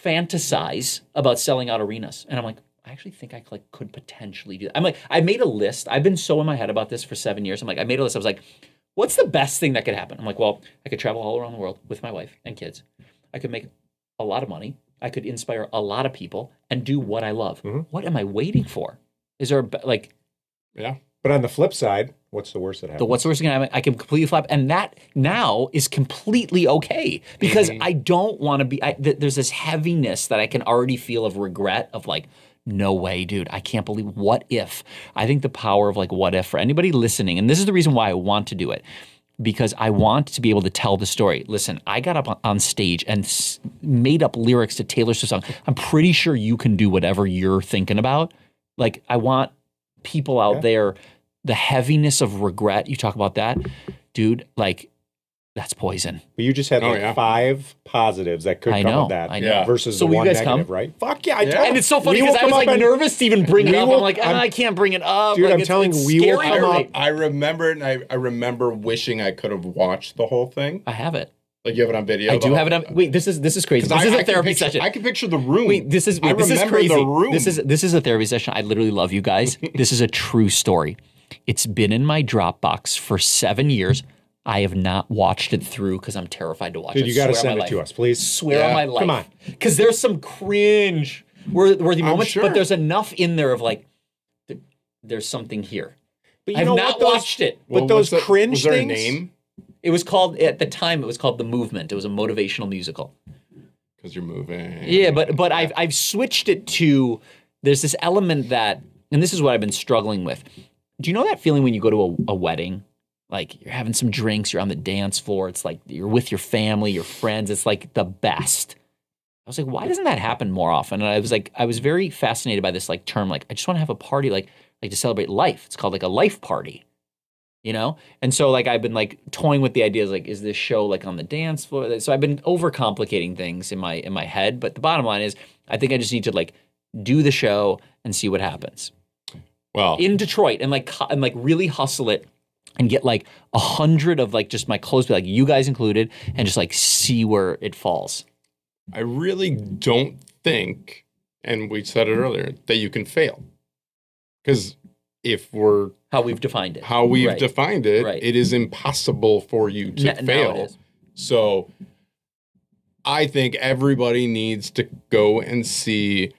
S1: fantasize about selling out arenas. And I'm like, I actually think I could potentially do that. I'm like, I made a list. I've been so in my head about this for 7 years. I'm like, I made a list. I was like, what's the best thing that could happen? I'm like, well, I could travel all around the world with my wife and kids. I could make a lot of money. I could inspire a lot of people and do what I love. What am I waiting for? Is there
S2: But on the flip side, what's the worst that happens?
S1: what's the worst thing that happen? I can completely flop. And that now is completely okay because I don't want to be, there's this heaviness that I can already feel of regret of like, no way, dude. I can't believe what if. I think the power of like what if for anybody listening, and this is the reason why I want to do it, because I want to be able to tell the story. Listen, I got up on stage and made up lyrics to Taylor Swift song. I'm pretty sure you can do whatever you're thinking about. Like I want people out there, the heaviness of regret. You talk about that, dude, like that's poison.
S2: But you just had 5 positives that could come of that versus
S1: so
S2: the one
S1: you guys
S2: negative,
S1: come?
S2: right? Fuck yeah.
S1: And it's so funny because I was like nervous to even bring it up. I'm like, I can't bring it up.
S2: Dude,
S1: like,
S2: I'm telling you, we will come up.
S3: I remember it, and I remember wishing I could have watched the whole thing.
S1: I have it.
S3: Like you have it on video.
S1: I do have it on. Wait, this is crazy. This is a therapy session.
S3: I can picture the room.
S1: Wait, this is crazy.
S3: The room.
S1: This is a therapy session. I literally love you guys. This is a true story. It's been in my Dropbox for 7 years. I have not watched it through because I'm terrified to watch it.
S2: Dude, you got to send it to us, please.
S1: Swear on my life.
S2: Come on.
S1: Because there's some cringe worthy moments, but there's enough in there of like, there's something here.
S2: But
S1: I've not watched it.
S2: But those cringe
S3: was there
S2: things.
S3: a name?
S1: It was called, at the time, it was called The Movement. It was a motivational musical.
S3: Because you're moving.
S1: Yeah, but I've switched it to, there's this element that, and this is what I've been struggling with. Do you know that feeling when you go to a wedding? Like you're having some drinks, you're on the dance floor. It's like you're with your family, your friends. It's like the best. I was like, why doesn't that happen more often? And I was very fascinated by this like term. Like I just want to have a party, like to celebrate life. It's called like a life party. you know? And so like I've been like toying with the ideas like, is this show like on the dance floor? So I've been overcomplicating things in my head. But the bottom line is I think I just need to like do the show and see what happens.
S3: Well,
S1: In Detroit and like really hustle it and get like 100 of like just my close, like you guys included, and just like see where it falls.
S3: I really don't think, and we said it earlier, that you can fail. Because if we're
S1: How we've defined it.
S3: Right. Defined it,
S1: Right.
S3: it is impossible for you to
S1: Now it
S3: fail.
S1: is.
S3: So I think everybody needs to go and see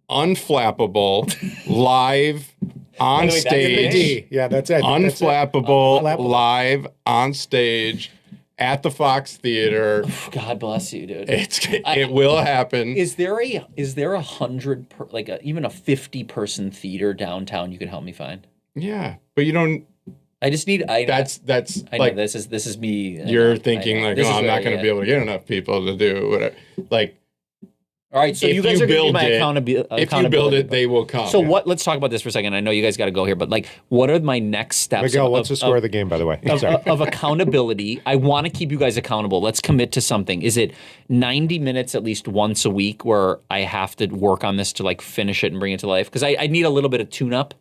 S3: Unflappable live on
S2: That's the
S3: stage.
S2: D. Yeah, that's it. That's it.
S3: Unflappable
S2: Unflappable.
S3: live on stage at the Fox Theater.
S1: God bless you, dude.
S3: It will happen.
S1: Is there a 100 even a 50-person theater downtown you can help me find?
S3: Yeah, but you don't.
S1: I just need.
S3: That's
S1: I
S3: like
S1: know this is me.
S3: you're thinking like,
S1: This
S3: oh,
S1: is
S3: I'm not
S1: right,
S3: going to be able to get enough people to do whatever. Like,
S1: All right, so
S3: if
S1: you guys
S3: you
S1: are going to be
S3: build
S1: my
S3: it-
S1: accountability.
S3: if you build it, they will come.
S1: So what? Let's talk about this for a second. I know you guys got to go here, but like, what are my next steps?
S2: Miguel,
S1: of-
S2: what's the score of the game, by the way? Sorry.
S1: of accountability? I want to keep you guys accountable. Let's commit to something. Is it 90 minutes at least once a week where I have to work on this to like finish it and bring it to life? Because I need a little bit of tune-up.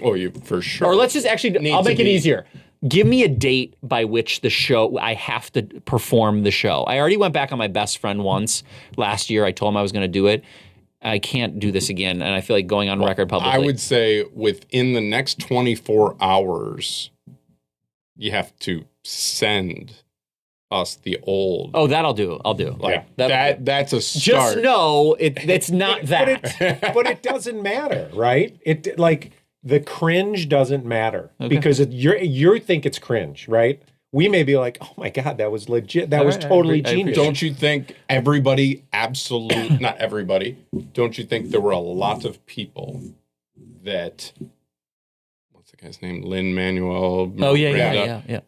S3: Oh, you for sure.
S1: Or let's just actually,
S3: Needs
S1: I'll
S3: to
S1: make it
S3: be-
S1: easier. Give me a date by which the show, I have to perform the show. I already went back on my best friend once last year. I told him I was going to do it. I can't do this again. And I feel like going on record publicly.
S3: I would say within the next 24 hours, you have to send us the old.
S1: Oh, that I'll do. I'll do.
S3: Like
S1: Yeah.
S3: that's a
S1: Just
S3: start.
S1: know it's not that.
S2: But it doesn't matter, right? It like the cringe doesn't matter because you think it's cringe, right? We may be like, oh my God, that was legit. That was
S1: Alright,
S2: totally
S1: I appreciate
S2: genius.
S3: Don't you think everybody, not everybody, don't you think there were a lot of people that, what's the guy's name? Lin-Manuel Miranda,
S1: Oh, yeah.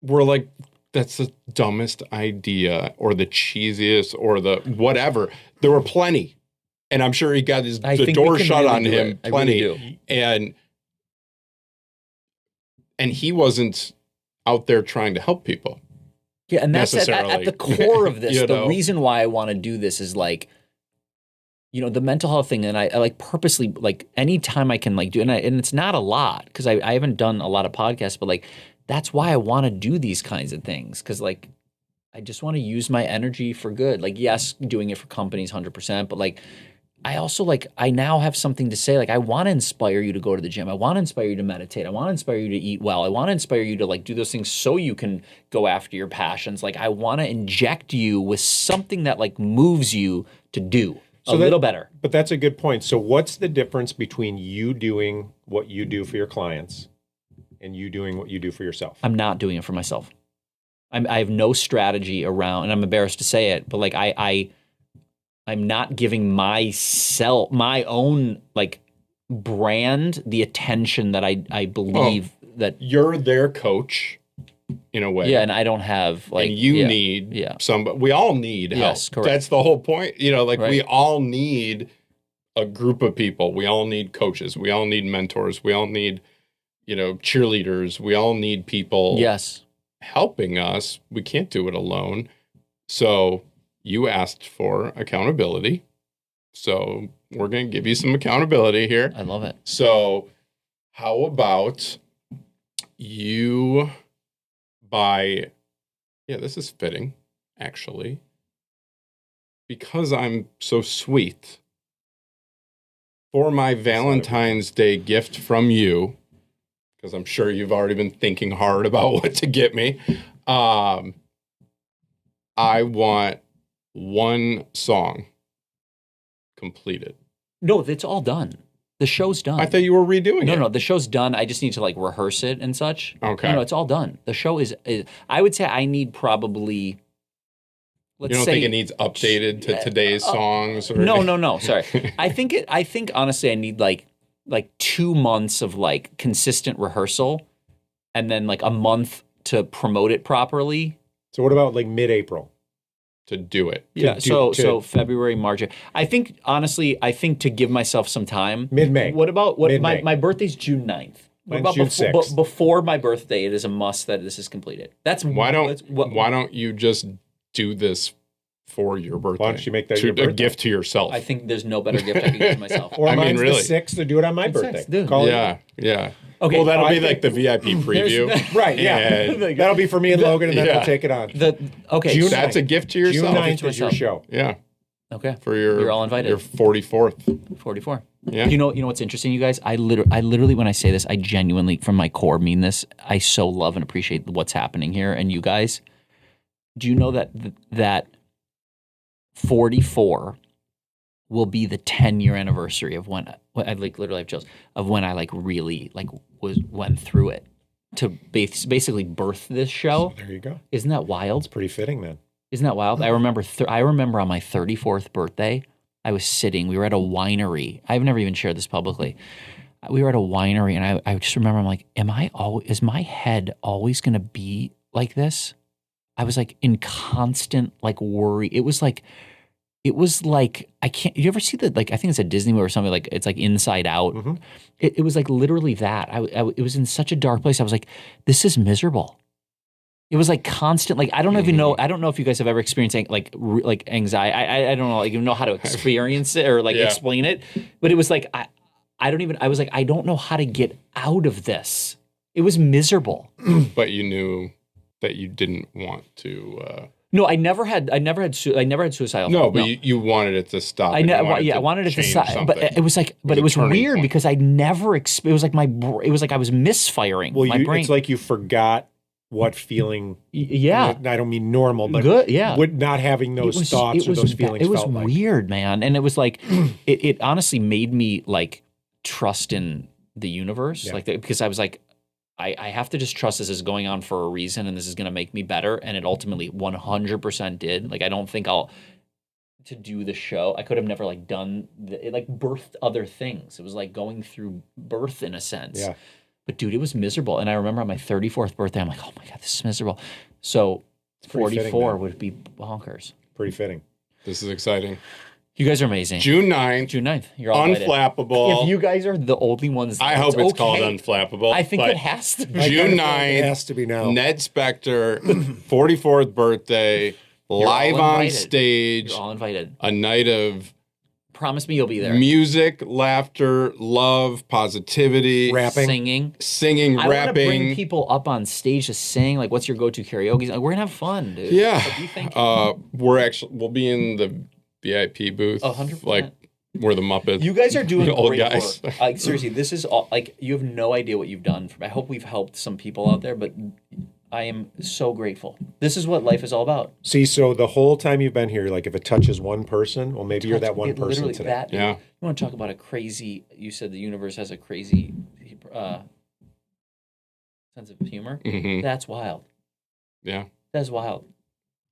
S3: were like, that's the dumbest idea or the cheesiest or the whatever. There were plenty. And I'm sure he got
S1: I
S3: the
S1: think
S3: door
S1: we can
S3: shut
S1: really
S3: on
S1: do
S3: him
S1: it. I
S3: plenty.
S1: really do.
S3: And he wasn't out there trying to help people.
S1: Yeah, and that's at
S3: necessarily.
S1: the core of this.
S3: You
S1: The
S3: know?
S1: reason why I want to do this is like, you know, the mental health thing. And I like purposely, like anytime I can like do, and it's not a lot because I haven't done a lot of podcasts, but like, that's why I want to do these kinds of things. Cause like, I just want to use my energy for good. Like, yes, doing it for companies 100%, but like, I also like, I now have something to say. Like, I want to inspire you to go to the gym. I want to inspire you to meditate. I want to inspire you to eat well. I want to inspire you to like do those things so you can go after your passions. Like, I want to inject you with something that like moves you to do a little better.
S2: But that's a good point. So what's the difference between you doing what you do for your clients and you doing what you do for yourself?
S1: I'm not doing it for myself. I have no strategy around, and I'm embarrassed to say it, but like I'm not giving myself, my own like brand, the attention that I believe that.
S3: You're their coach in a way.
S1: Yeah, and I don't have like.
S3: and you
S1: yeah,
S3: need
S1: yeah.
S3: somebody. We all need help.
S1: Yes, correct.
S3: That's the whole point. You know, like
S1: Right.
S3: we all need a group of people. We all need coaches. We all need mentors. We all need, you know, cheerleaders. We all need people
S1: Yes.
S3: helping us. We can't do it alone. So you asked for accountability. So we're going to give you some accountability here.
S1: I love it.
S3: So how about you buy, yeah, this is fitting, actually. Because I'm so sweet, for my Valentine's Day gift from you, because I'm sure you've already been thinking hard about what to get me, I want one song completed.
S1: No, it's all done. The show's done.
S3: I thought you were redoing it.
S1: No, the show's done. I just need to like rehearse it and such.
S3: Okay.
S1: No, it's all done. The show is I would say I need probably. Let's
S3: You don't
S1: say,
S3: think it needs updated to today's songs? Or
S1: No. Sorry. I think honestly, I need like 2 months of like consistent rehearsal, and then like a month to promote it properly.
S2: So what about like mid-April?
S3: to do it.
S1: Yeah. So February, March. I think honestly, to give myself some time.
S2: Mid-May.
S1: What about
S2: Mid-May.
S1: my birthday's June 9th. What
S2: Mine's
S1: about
S2: June
S1: before,
S2: 6th.
S1: before my birthday? It is a must that this is completed. That's
S3: Why don't you just do this for your birthday?
S2: Why don't you make that your
S3: a
S2: birthday?
S3: gift to yourself?
S1: I think there's no better gift I can give to myself.
S2: Or
S3: I mean,
S2: mine's
S3: really.
S2: the 6th to do it on my
S1: It's
S2: birthday.
S1: 6th, dude.
S2: Call it
S3: Yeah, yeah.
S1: Okay,
S3: Well, that'll
S2: I
S3: be
S2: think-
S3: like the VIP preview.
S2: Right, yeah.
S3: And
S2: That'll be for me and Logan, and then
S3: Yeah.
S2: we'll take it on.
S1: Okay,
S2: June
S3: that's a gift to
S2: June
S3: yourself.
S2: 9th is your
S1: myself.
S2: show.
S3: Yeah,
S1: okay,
S3: for your
S1: You're all invited.
S3: Your 44th.
S1: 44.
S3: Yeah.
S1: You know what's interesting, you guys? I literally, when I say this, I genuinely, from my core, mean this. I so love and appreciate what's happening here. And you guys, do you know that 44 will be the 10-year anniversary of when I literally have chills of when I really went through it to basically birth this show.
S2: There you go.
S1: Isn't that wild?
S2: Pretty fitting, man.
S1: Isn't that wild? I remember on my 34th birthday, I was sitting. We were at a winery. I've never even shared this publicly. We were at a winery, and I just remember I'm like, is my head always going to be like this? I was like in constant worry. It was like I can't. You ever see I think it's a Disney movie or something, like it's like Inside Out.
S2: Mm-hmm.
S1: It was like literally that. It was in such a dark place. I was like, this is miserable. It was like constant. I don't even know. I don't know if you guys have ever experienced like anxiety. I don't know. Even know how to experience it or
S3: Yeah.
S1: explain it. But it was like I don't even. I was like, I don't know how to get out of this. It was miserable.
S3: But you knew that you didn't want to.
S1: No, I never had suicidal.
S3: No,
S1: thoughts.
S3: but you wanted it to stop.
S1: I
S3: and you
S1: know.
S3: wanted
S1: Yeah,
S3: to
S1: I wanted it to
S3: change
S1: stop, but
S3: something.
S1: it was like, but
S3: a
S1: it was
S3: turning
S1: weird
S3: point.
S1: because I never. It was like it was like I was misfiring
S2: Well,
S1: my brain.
S2: it's like you forgot what feeling.
S1: Yeah.
S2: I don't mean normal, but
S1: Good. Yeah.
S2: not having those thoughts or those feelings.
S1: It was
S2: felt like.
S1: weird, man, and it was like it honestly made me trust in the universe,
S2: Yeah.
S1: because I was like, I have to just trust this is going on for a reason, and this is going to make me better, and it ultimately 100% did. I don't think to do the show. I could have never done it, birthed other things. It was like going through birth in a sense.
S2: Yeah.
S1: But dude, it was miserable. And I remember on my 34th birthday, I'm like, oh my God, this is miserable. So
S2: pretty
S1: 44
S2: fitting, man.
S1: would be bonkers.
S2: Pretty fitting.
S3: This is exciting.
S1: You guys are amazing.
S3: June 9th.
S1: June 9th. You're all invited.
S3: Unflappable.
S1: If you guys are the only ones,
S3: I hope it's called
S1: okay.
S3: Unflappable.
S1: I think
S3: but
S1: it has to be.
S2: I
S3: June
S2: kinda feel
S3: 9th.
S2: It has to be now.
S3: Ned Specktor, 44th birthday, live
S1: all
S3: on
S1: invited.
S3: stage,
S1: You're all invited.
S3: a night of
S1: Promise me you'll be there.
S3: music, laughter, love, positivity,
S2: Rapping.
S1: Singing. I want to bring
S3: rapping.
S1: people up on stage to sing. What's your go-to karaoke? We're gonna have fun, dude.
S3: Yeah.
S1: What do you think?
S3: We'll be in the VIP booth.
S1: 100%.
S3: We're the Muppets.
S1: You guys are doing
S3: The old
S1: great
S3: guys.
S1: work. Seriously, this is all you have no idea what you've done. I hope we've helped some people out there, but I am so grateful. This is what life is all about.
S2: See, so the whole time you've been here, if it touches one person, well, maybe you're that one person
S1: Literally
S2: today.
S1: that.
S3: Yeah.
S1: You want to talk about a crazy? You said the universe has a crazy sense of humor.
S3: Mhm.
S1: That's wild.
S3: Yeah.
S1: That's wild.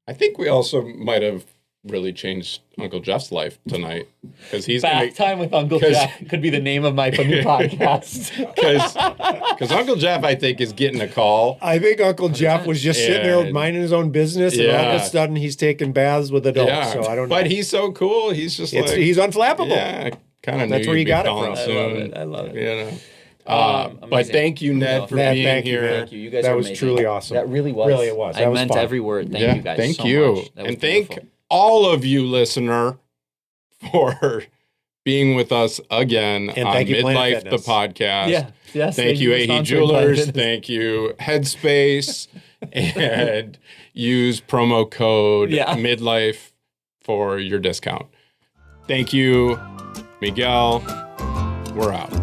S3: I think we also might have really changed Uncle Jeff's life tonight because he's
S1: Bath time with Uncle
S3: 'cause-
S1: Jack could be the name of my new podcast.
S3: because Uncle Jeff I think is getting a call.
S2: I think Uncle Jeff was just sitting there
S3: And-
S2: minding his own business, and all of
S3: Yeah.
S2: a sudden he's taking baths with adults.
S3: Yeah,
S2: So I don't know.
S3: But he's so cool. He's just
S2: He's unflappable.
S3: yeah, kind of.
S2: That's where you got it
S3: calling
S2: from.
S3: soon.
S1: I love it. I love it.
S3: You know. But
S1: Amazing.
S3: thank you, Ned, for
S2: Ned,
S3: being
S2: thank you,
S3: here.
S2: man.
S1: Thank you. You guys
S2: That
S1: are
S2: was
S1: amazing.
S2: truly awesome.
S1: That really was.
S2: Really it was. That
S1: I
S2: was
S1: meant
S2: fun.
S1: every word. Thank you guys
S3: Thank
S1: so
S3: you.
S1: much. That was
S3: And thank
S1: beautiful.
S3: all of you, listener, for being with us again
S2: And
S3: on
S2: thank you, Planet
S3: Midlife, the
S2: Fitness.
S3: podcast.
S1: Yeah. Yes.
S3: Thank you,
S1: for
S3: Ahe
S1: sponsoring
S3: Jewelers.
S1: Planet.
S3: Thank you, Headspace. And use promo code
S1: Yeah.
S3: Midlife for your discount. Thank you, Miguel. We're out.